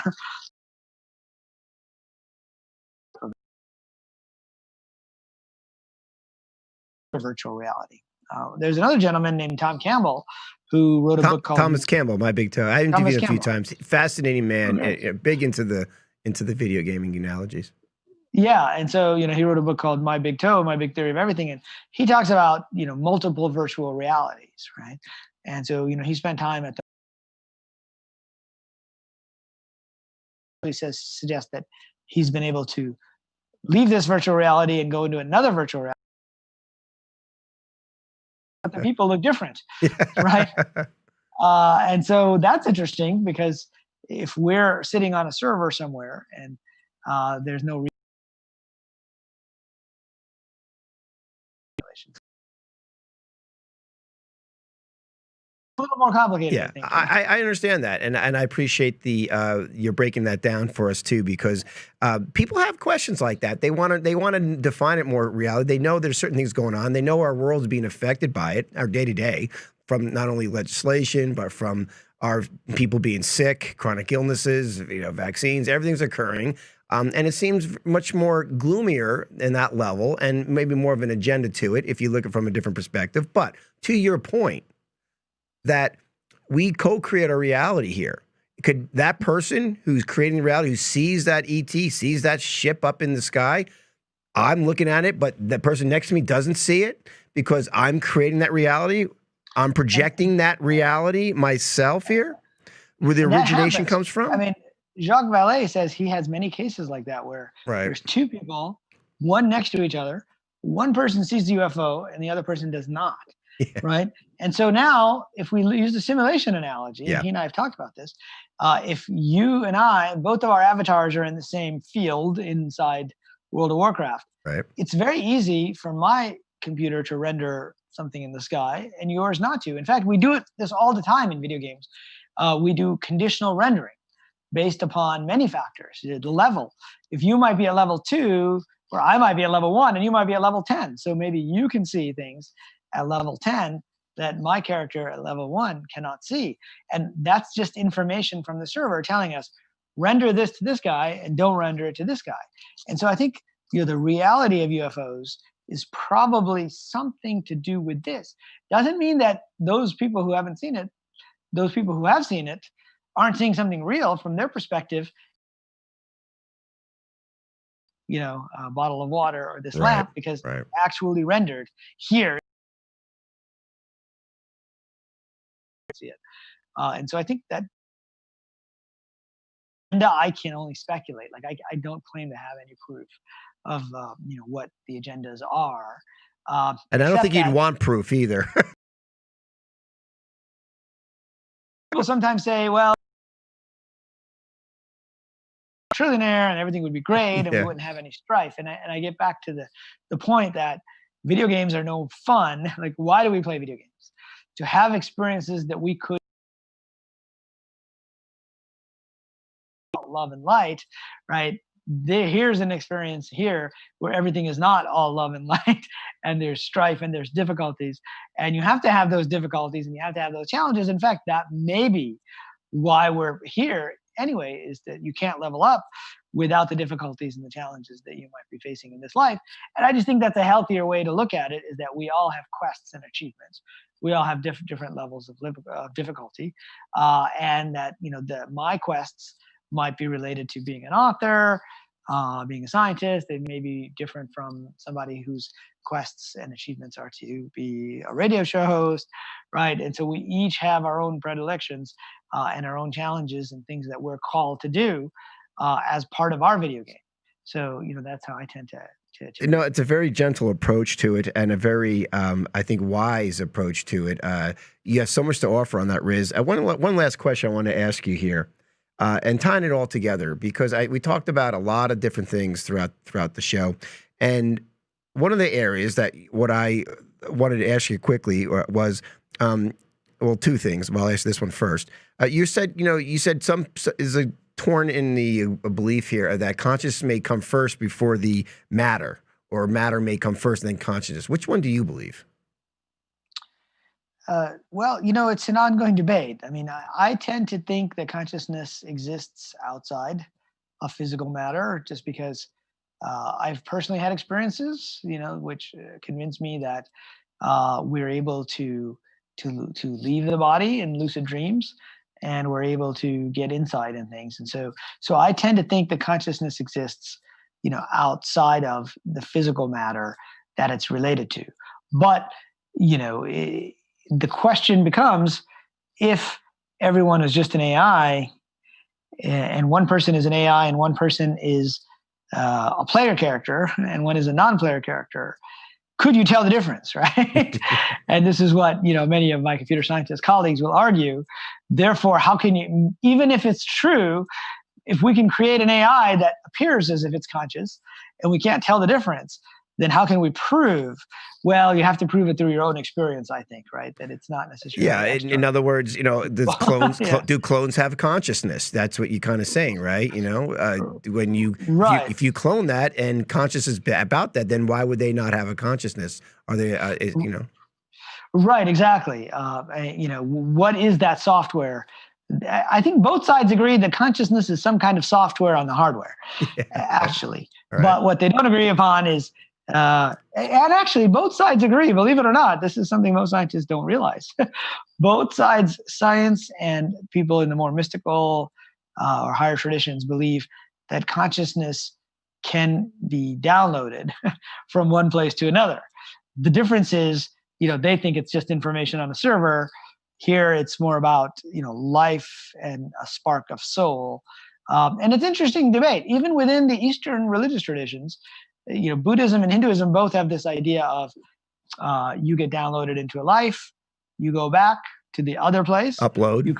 Virtual reality. There's another gentleman named Tom Campbell who wrote a book called Thomas Campbell, My Big Toe. I interviewed him a few times. Fascinating man, big into the video gaming analogies. Yeah, and so, you know, he wrote a book called My Big Toe, My Big Theory of Everything, and he talks about, you know, multiple virtual realities, right? And so, you know, he spent time at he suggests that he's been able to leave this virtual reality and go into another virtual reality. But the people look different, right? And so that's interesting, because if we're sitting on a server somewhere and there's no a little more complicated. Yeah, I understand that, and I appreciate the you're breaking that down for us too, because people have questions like that. They want to define it more reality. They know there's certain things going on. They know our world's being affected by it, our day to day. from not only legislation, but from our people being sick, chronic illnesses, vaccines, everything's occurring. And it seems much more gloomier in that level and maybe more of an agenda to it if you look at it from a different perspective. But to your point, that we co-create our reality here. Could that person who's creating reality, who sees that ET, sees that ship up in the sky, I'm looking at it, but the person next to me doesn't see it because I'm creating that reality. I'm projecting that reality myself here, where the origination comes from. I mean, Jacques Vallée says he has many cases like that where there's two people, one next to each other. One person sees the UFO and the other person does not, right? And so now, if we use the simulation analogy, and he and I have talked about this, if you and I, both of our avatars are in the same field inside World of Warcraft, it's very easy for my computer to render something in the sky and yours not to. In fact, we do this all the time in video games. We do conditional rendering based upon many factors. The level. If you might be at level 2, or I might be at level 1, and you might be at level 10. So maybe you can see things at level 10 that my character at level 1 cannot see. And that's just information from the server telling us, render this to this guy and don't render it to this guy. And so I think the reality of UFOs is probably something to do with this. Doesn't mean that those people who haven't seen it, those people who have seen it, aren't seeing something real from their perspective. A bottle of water or this lamp, because actually rendered here. See it. And so I think that I can only speculate. Like I don't claim to have any proof of what the agendas are. And I don't think you'd want proof either. People sometimes say, well, trillionaire and everything would be great and we wouldn't have any strife. And I get back to the point that video games are no fun. Like, why do we play video games? To have experiences that we could love and light, right? Here's an experience here where everything is not all love and light, and there's strife and there's difficulties, and you have to have those difficulties and you have to have those challenges. In fact, that may be why we're here anyway, is that you can't level up without the difficulties and the challenges that you might be facing in this life. And I just think that's a healthier way to look at it, is that we all have quests and achievements. We all have different levels of difficulty, and that my quests might be related to being an author, being a scientist. They may be different from somebody whose quests and achievements are to be a radio show host, right? And so we each have our own predilections and our own challenges and things that we're called to do as part of our video game. So, that's how I tend to it's a very gentle approach to it, and a very, I think, wise approach to it. You have so much to offer on that, Riz. One last question I want to ask you here, and tying it all together, because we talked about a lot of different things throughout the show, and one of the areas that what I wanted to ask you quickly was, well, two things. Well, I'll ask this one first. You said some is a torn in the belief here that consciousness may come first before the matter, or matter may come first and then consciousness. Which one do you believe? Well, it's an ongoing debate. I mean, I tend to think that consciousness exists outside of physical matter, just because I've personally had experiences, which convince me that we're able to leave the body in lucid dreams, and we're able to get insight in things. And so I tend to think that consciousness exists, outside of the physical matter that it's related to. But, the question becomes, if everyone is just an AI, and one person is an AI and one person is a player character and one is a non-player character, could you tell the difference, right? And this is what, many of my computer scientist colleagues will argue. Therefore, how can you, even if it's true, if we can create an AI that appears as if it's conscious and we can't tell the difference, then how can we prove? Well, you have to prove it through your own experience, I think, right? That it's not necessarily. Yeah, in other words, does clones do clones have consciousness? That's what you're kind of saying, right? When if you clone that and consciousness is about that, then why would they not have a consciousness? Are they, Right, exactly. What is that software? I think both sides agree that consciousness is some kind of software on the hardware, Yeah. actually. All right. But what they don't agree upon is, and actually both sides agree, believe it or not, this is something most scientists don't realize. Both sides, science and people in the more mystical or higher traditions, believe that consciousness can be downloaded from one place to another. The difference is, they think it's just information on a server. Here, it's more about life and a spark of soul. And it's interesting debate, even within the Eastern religious traditions. Buddhism and Hinduism both have this idea of you get downloaded into a life, you go back to the other place, Upload. you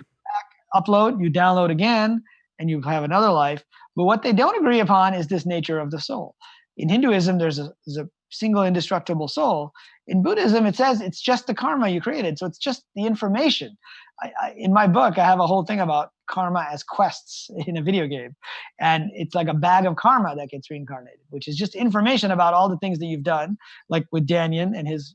upload, you download again, and you have another life. But what they don't agree upon is this nature of the soul. In Hinduism, there's a single indestructible soul. In Buddhism, it says it's just the karma you created. So it's just the information. In my book, I have a whole thing about karma as quests in a video game. And it's like a bag of karma that gets reincarnated, which is just information about all the things that you've done, like with Danyan and his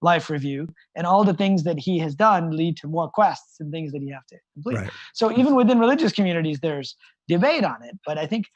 life review, and all the things that he has done lead to more quests and things that you have to complete. Right. So even within religious communities, there's debate on it, but I think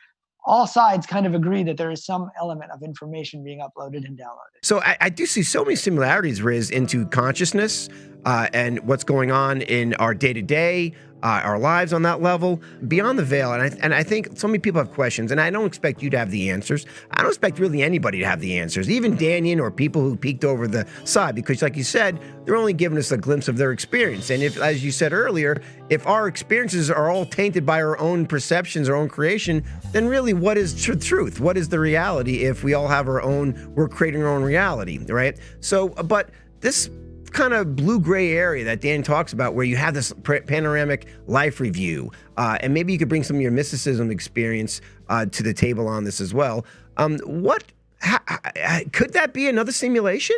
all sides kind of agree that there is some element of information being uploaded and downloaded. So I do see so many similarities, Riz, into consciousness and what's going on in our day-to-day, our lives on that level, beyond the veil. And I think so many people have questions, and I don't expect you to have the answers. I don't expect really anybody to have the answers, even Danyan or people who peeked over the side, because like you said, they're only giving us a glimpse of their experience. And if, as you said earlier, if our experiences are all tainted by our own perceptions, our own creation, then really what is truth? What is the reality if we all have our own, we're creating our own reality, right? So, but this kind of blue-gray area that Dan talks about, where you have this panoramic life review, and maybe you could bring some of your mysticism experience to the table on this as well. Could that be another simulation?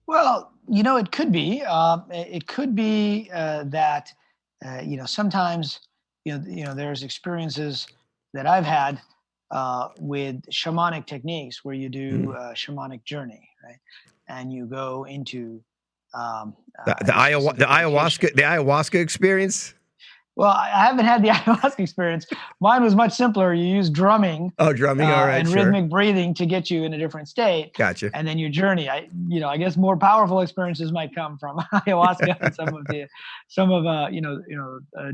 Well, it could be. It could be that sometimes there's experiences that I've had with shamanic techniques where you do a shamanic journey, right? And you go into the ayahuasca experience. Well, I haven't had the ayahuasca experience. Mine was much simpler. You use drumming. Oh, drumming. All right, and sure. rhythmic breathing to get you in a different state. Gotcha. And then your journey. I guess more powerful experiences might come from ayahuasca and some of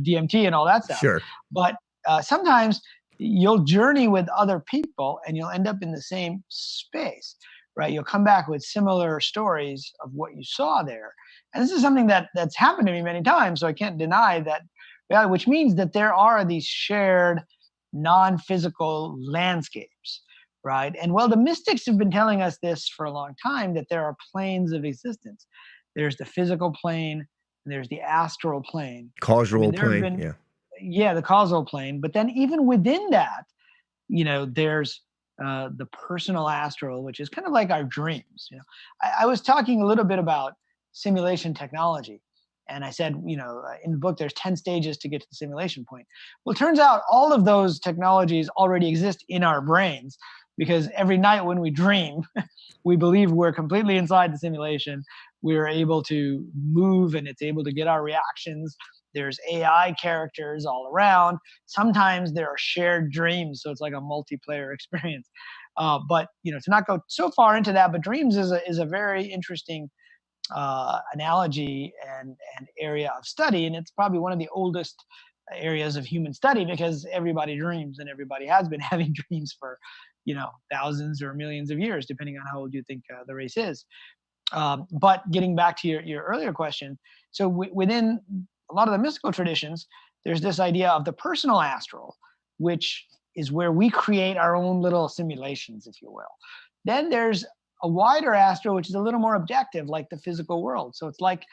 DMT and all that stuff. Sure. But sometimes you'll journey with other people and you'll end up in the same space, right? You'll come back with similar stories of what you saw there. And this is something that's happened to me many times, so I can't deny that. Yeah, which means that there are these shared non-physical landscapes, right? And well, the mystics have been telling us this for a long time, that there are planes of existence. There's the physical plane, and there's the astral plane. Causal plane, yeah, the causal plane. But then even within that, there's the personal astral, which is kind of like our dreams. I was talking a little bit about simulation technology. And I said, in the book, there's 10 stages to get to the simulation point. Well, it turns out all of those technologies already exist in our brains, because every night when we dream, we believe we're completely inside the simulation. We're able to move and it's able to get our reactions. There's AI characters all around. Sometimes there are shared dreams, so it's like a multiplayer experience. But to not go so far into that, but dreams is a very interesting analogy and area of study, and it's probably one of the oldest areas of human study, because everybody dreams and everybody has been having dreams for thousands or millions of years, depending on how old you think the race is. But getting back to your earlier question, so within a lot of the mystical traditions, there's this idea of the personal astral, which is where we create our own little simulations, if you will. Then there's a wider astral, which is a little more objective, like the physical world. So it's like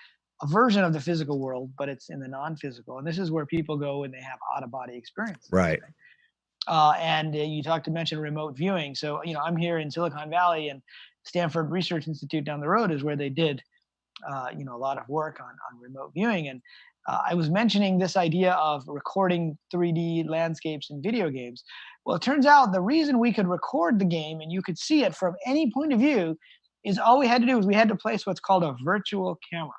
a version of the physical world, but it's in the non-physical. And this is where people go when they have out-of-body experiences. Right. And you mentioned remote viewing. So, I'm here in Silicon Valley, and Stanford Research Institute down the road is where they did, a lot of work on remote viewing. And I was mentioning this idea of recording 3D landscapes in video games. Well, it turns out the reason we could record the game and you could see it from any point of view is all we had to do was we had to place what's called a virtual camera,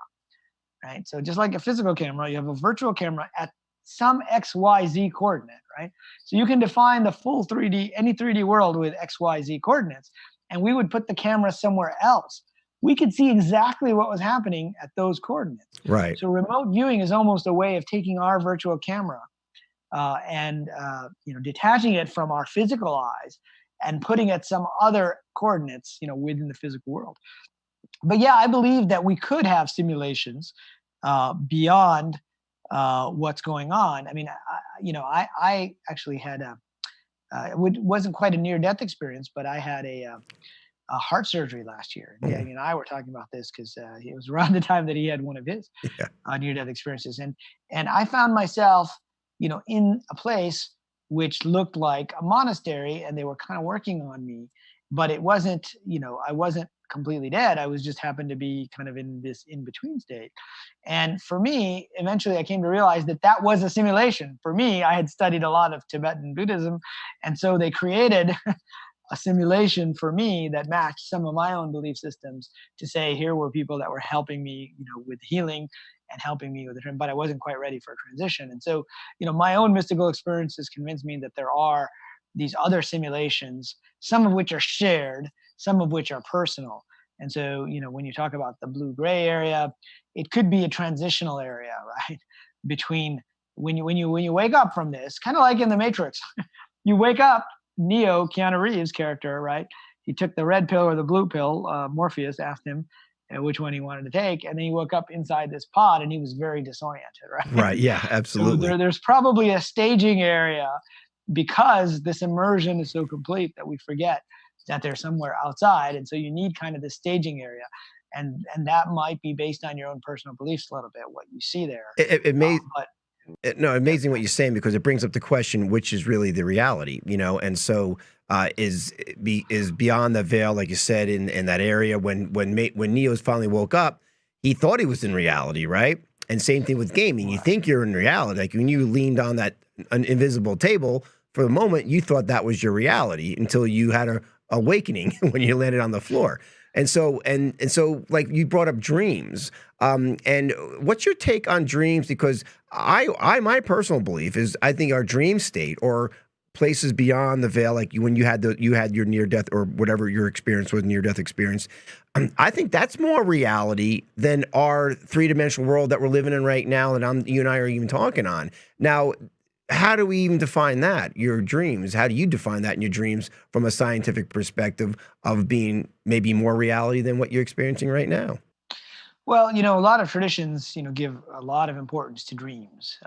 right? So just like a physical camera, you have a virtual camera at some XYZ coordinate, right? So you can define the full 3D, any 3D world with XYZ coordinates, and we would put the camera somewhere else. We could see exactly what was happening at those coordinates. Right. So remote viewing is almost a way of taking our virtual camera and detaching it from our physical eyes and putting it some other coordinates, within the physical world. But yeah, I believe that we could have simulations beyond what's going on. I mean, I actually had it wasn't quite a near-death experience, but I had a heart surgery last year. And Danny and I were talking about this because it was around the time that he had one of his near-death experiences, and I found myself, in a place which looked like a monastery, and they were kind of working on me, but it wasn't, I wasn't completely dead. I was just happened to be kind of in this in-between state. And for me, eventually I came to realize that that was a simulation. For me, I had studied a lot of Tibetan Buddhism, and so they created a simulation for me that matched some of my own belief systems to say, here were people that were helping me, with healing and helping me with the but I wasn't quite ready for a transition. And so, my own mystical experiences convinced me that there are these other simulations, some of which are shared, some of which are personal. And so, when you talk about the blue-gray area, it could be a transitional area, right? Between when you wake up from this, kind of like in the Matrix, you wake up, Neo, Keanu Reeves' character, right? He took the red pill or the blue pill. Morpheus asked him which one he wanted to take, and then he woke up inside this pod, and he was very disoriented, right? Right. Yeah, absolutely. So there's probably a staging area because this immersion is so complete that we forget that they're somewhere outside, and so you need kind of the staging area, and that might be based on your own personal beliefs a little bit, what you see there. It may. No, amazing what you're saying, because it brings up the question, which is really the reality, and so is beyond the veil, like you said, in that area. When Neo's finally woke up, he thought he was in reality, right? And same thing with gaming. You think you're in reality, like when you leaned on that invisible table for the moment, you thought that was your reality until you had a awakening when you landed on the floor. And so, like you brought up dreams. And what's your take on dreams? Because my personal belief is, I think our dream state, or places beyond the veil, like when you had your near death, or whatever your experience was, near death experience, I think that's more reality than our three-dimensional world that we're living in right now, and you and I are even talking on now. How do we even define that? Your dreams, how do you define that in your dreams from a scientific perspective of being maybe more reality than what you're experiencing right now? Well, a lot of traditions, give a lot of importance to dreams.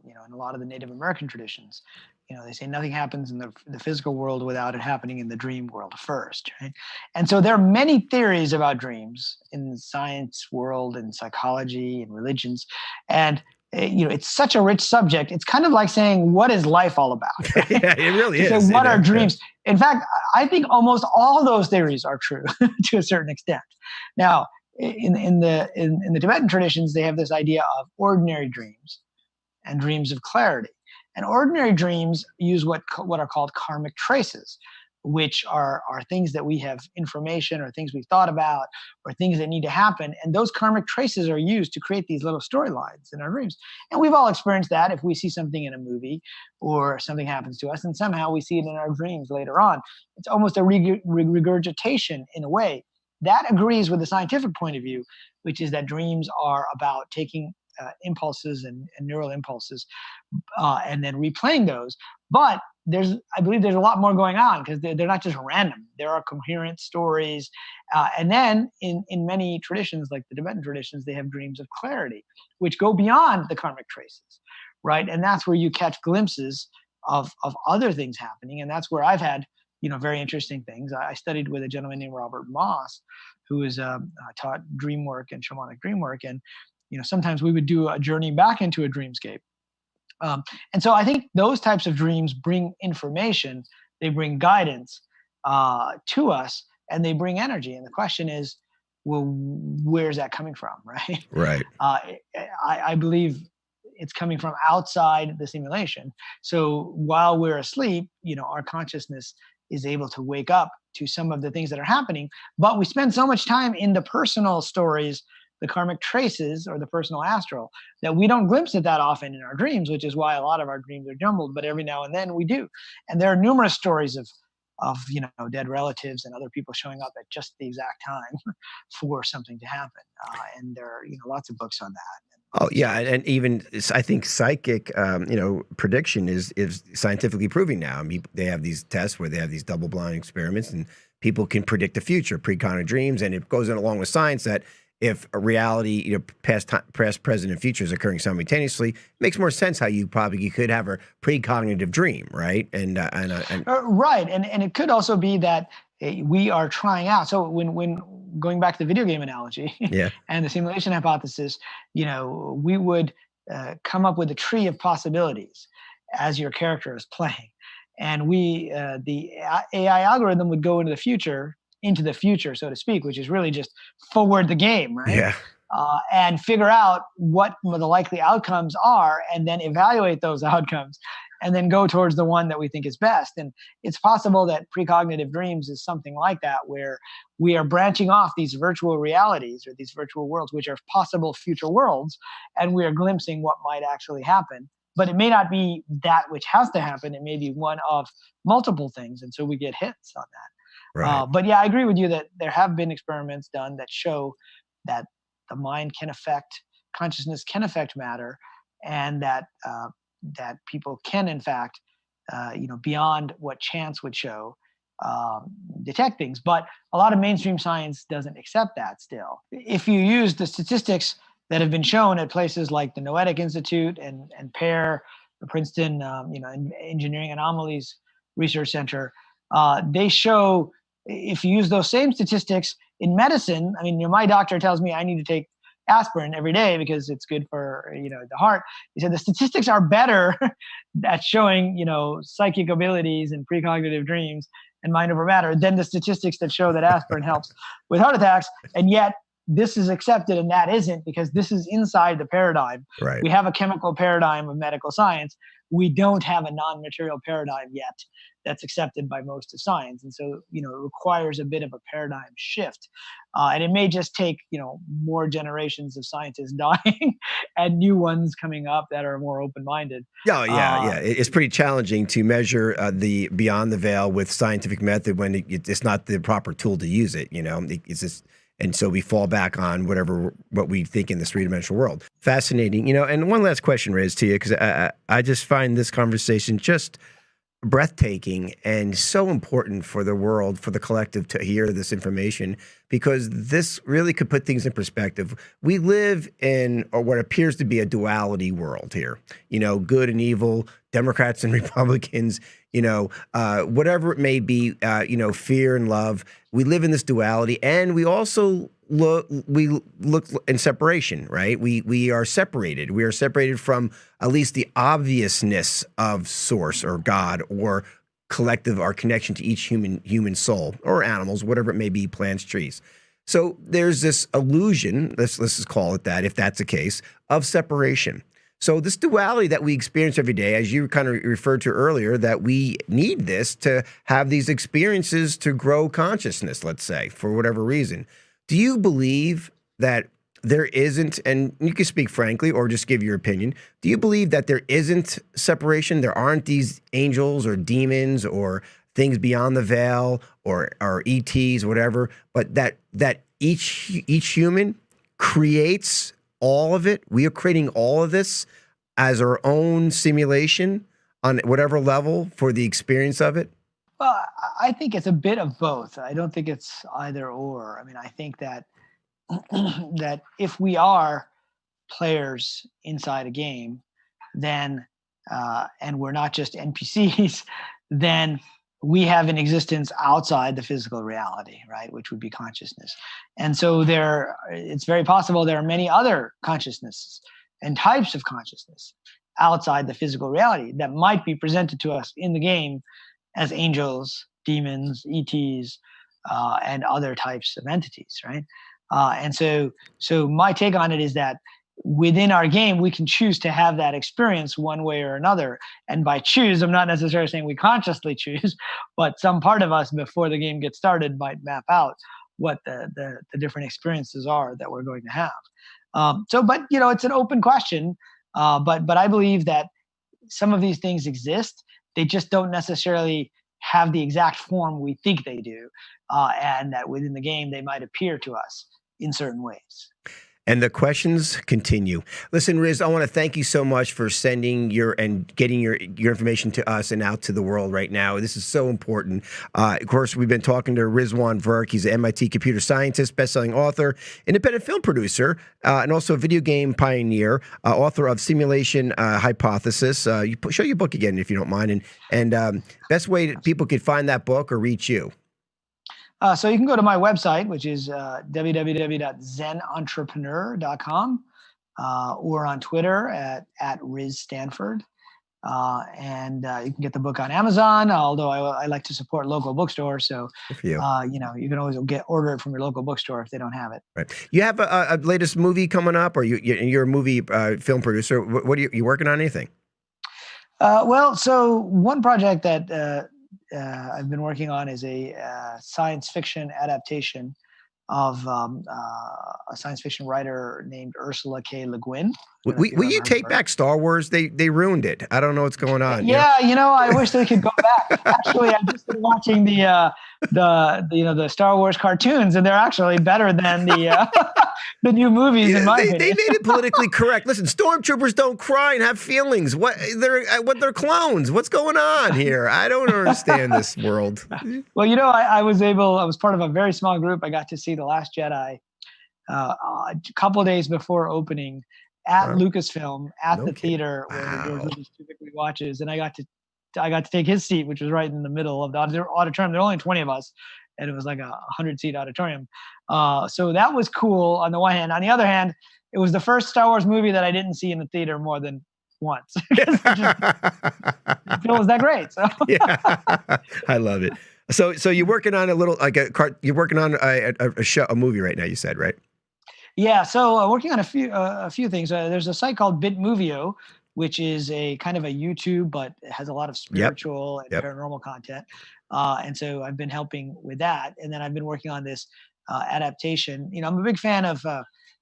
In a lot of the Native American traditions, they say nothing happens in the physical world without it happening in the dream world first, right? And so there are many theories about dreams in the science world, and psychology, and religions, and it's such a rich subject. It's kind of like saying, what is life all about? Right? Yeah, it really is. So what are dreams? In fact, I think almost all those theories are true to a certain extent. Now, in the Tibetan traditions, they have this idea of ordinary dreams and dreams of clarity. And ordinary dreams use what are called karmic traces, which are things that we have information, or things we've thought about, or things that need to happen. And those karmic traces are used to create these little storylines in our dreams. And we've all experienced that. If we see something in a movie, or something happens to us, and somehow we see it in our dreams later on, it's almost a regurgitation in a way. That agrees with the scientific point of view, which is that dreams are about taking impulses and neural impulses and then replaying those. But I believe there's a lot more going on, because they're not just random. There are coherent stories. And then in many traditions, like the Tibetan traditions, they have dreams of clarity, which go beyond the karmic traces, right? And that's where you catch glimpses of other things happening. And that's where I've had, very interesting things. I studied with a gentleman named Robert Moss, who is taught dream work and shamanic dream work. And, sometimes we would do a journey back into a dreamscape. And so I think those types of dreams bring information, they bring guidance to us, and they bring energy. And the question is, well, where's that coming from, right? Right. I believe it's coming from outside the simulation. So while we're asleep, our consciousness is able to wake up to some of the things that are happening. But we spend so much time in the personal stories, the karmic traces, or the personal astral, that we don't glimpse it that often in our dreams, which is why a lot of our dreams are jumbled. But every now and then we do. And there are numerous stories of dead relatives and other people showing up at just the exact time for something to happen. And there are lots of books on that. Oh yeah, and even I think psychic, prediction is scientifically proving now. I mean, they have these tests where they have these double-blind experiments, and people can predict the future, precognitive dreams, and it goes in along with science that if a reality, past, present, and future is occurring simultaneously, it makes more sense how you could have a precognitive dream, right? Right, and it could also be that we are trying out. So when going back to the video game analogy, yeah, and the simulation hypothesis, we would come up with a tree of possibilities as your character is playing, and the AI algorithm would go into the future, so to speak, which is really just forward the game, right? Yeah. And figure out what the likely outcomes are, and then evaluate those outcomes, and then go towards the one that we think is best. And it's possible that precognitive dreams is something like that, where we are branching off these virtual realities or these virtual worlds, which are possible future worlds, and we are glimpsing what might actually happen. But it may not be that which has to happen. It may be one of multiple things, and so we get hits on that. Right. But yeah, I agree with you that there have been experiments done that show that the mind can affect, consciousness can affect matter, and that people can, in fact, beyond what chance would show, detect things. But a lot of mainstream science doesn't accept that still. If you use the statistics that have been shown at places like the Noetic Institute and PAIR, the Princeton Engineering Anomalies Research Center, they show, if you use those same statistics in medicine, I mean, my doctor tells me I need to take aspirin every day because it's good for the heart. He said the statistics are better at showing psychic abilities and precognitive dreams and mind over matter than the statistics that show that aspirin helps with heart attacks. And yet this is accepted and that isn't, because this is inside the paradigm. Right. We have a chemical paradigm of medical science. We don't have a non-material paradigm yet that's accepted by most of science. And so, it requires a bit of a paradigm shift. And it may just take, more generations of scientists dying and new ones coming up that are more open-minded. Yeah. It's pretty challenging to measure the beyond the veil with scientific method when it's not the proper tool to use it. It's just, and so we fall back on what we think in this three-dimensional world. Fascinating. And one last question, Riz, to you, because I just find this conversation just breathtaking and so important for the world, for the collective to hear this information, because this really could put things in perspective. We live in what appears to be a duality world here, good and evil, Democrats and Republicans, whatever it may be, fear and love. We live in this duality, and we also look in separation, right? We are separated. We are separated from at least the obviousness of source or God or collective, our connection to each human soul or animals, whatever it may be, plants, trees. So there's this illusion, let's just call it that, if that's the case, of separation. So this duality that we experience every day, as you kind of referred to earlier, that we need this to have these experiences to grow consciousness, let's say, for whatever reason. Do you believe that there isn't, and you can speak frankly or just give your opinion, do you believe that there isn't separation? There aren't these angels or demons or things beyond the veil or ETs, whatever, but that each human creates all of it? We are creating all of this as our own simulation on whatever level for the experience of it? Well, I think it's a bit of both. I don't think it's either or. I mean, I think that that if we are players inside a game, then and we're not just NPCs, then we have an existence outside the physical reality, right? Which would be consciousness. And so it's very possible there are many other consciousnesses and types of consciousness outside the physical reality that might be presented to us in the game as angels, demons, ETs, and other types of entities, right? And so my take on it is that within our game, we can choose to have that experience one way or another. And by choose, I'm not necessarily saying we consciously choose, but some part of us before the game gets started might map out what the different experiences are that we're going to have. But it's an open question. But I believe that some of these things exist. They just don't necessarily have the exact form we think they do, and that within the game they might appear to us in certain ways. And the questions continue. Listen, Riz, I want to thank you so much for sending and getting your information to us and out to the world right now. This is so important. Of course, we've been talking to Rizwan Virk. He's an MIT computer scientist, best-selling author, independent film producer, and also a video game pioneer, author of Simulation Hypothesis. Show your book again, if you don't mind, and best way that people could find that book or reach you. So you can go to my website, which is www.zenentrepreneur.com, or on Twitter at Riz Stanford. And you can get the book on Amazon, although I like to support local bookstores. So, you can always order it from your local bookstore if they don't have it. Right. You have a latest movie coming up, or you're a movie film producer. What are you working on? Anything? So one project that I've been working on is a science fiction adaptation of a science fiction writer named Ursula K. Le Guin. Will you take back Star Wars? They ruined it. I don't know what's going on. Yeah, I wish they could go back. Actually, I've just been watching the Star Wars cartoons, and they're actually better than the new movies. In my opinion, they made it politically correct. Listen, stormtroopers don't cry and have feelings. They're clones. What's going on here? I don't understand this world. Well, I was part of a very small group. I got to see The Last Jedi a couple of days before opening at Lucasfilm at the theater where George Lucas typically watches, and I got to take his seat, which was right in the middle of the auditorium. There were only 20 of us, and it was like a 100-seat auditorium. So that was cool on the one hand. On the other hand, it was the first Star Wars movie that I didn't see in the theater more than once. It was that great. So. Yeah, I love it. So you're working on you're working on a movie right now. You said, right? Yeah, so working on a few things. There's a site called Bitmovio, which is a kind of a YouTube, but it has a lot of spiritual and paranormal content. And so I've been helping with that. And then I've been working on this adaptation. I'm a big fan of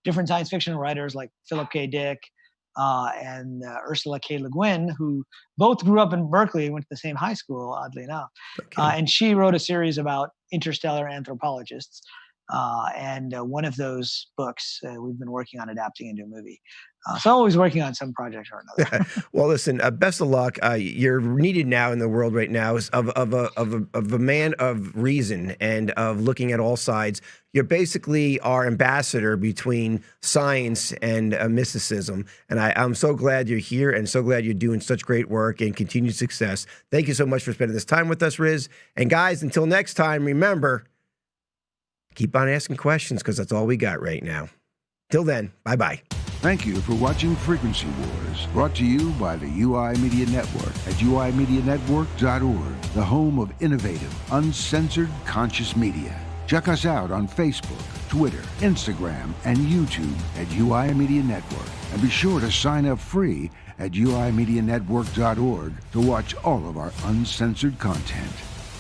different science fiction writers like Philip K. Dick and Ursula K. Le Guin, who both grew up in Berkeley, went to the same high school, oddly enough. Okay. And she wrote a series about interstellar anthropologists. And one of those books we've been working on adapting into a movie. So I'm always working on some project or another. Well, listen, best of luck. You're needed now in the world right now of a man of reason and of looking at all sides. You're basically our ambassador between science and mysticism. And I'm so glad you're here and so glad you're doing such great work and continued success. Thank you so much for spending this time with us, Riz. And guys, until next time, remember, keep on asking questions because that's all we got right now. Till then, bye-bye. Thank you for watching Frequency Wars, brought to you by the UI Media Network at uimedianetwork.org, the home of innovative, uncensored, conscious media. Check us out on Facebook, Twitter, Instagram, and YouTube at UI Media Network. And be sure to sign up free at uimedianetwork.org to watch all of our uncensored content.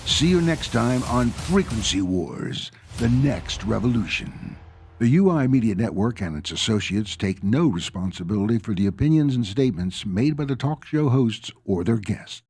See you next time on Frequency Wars, the next revolution. The UI Media Network and its associates take no responsibility for the opinions and statements made by the talk show hosts or their guests.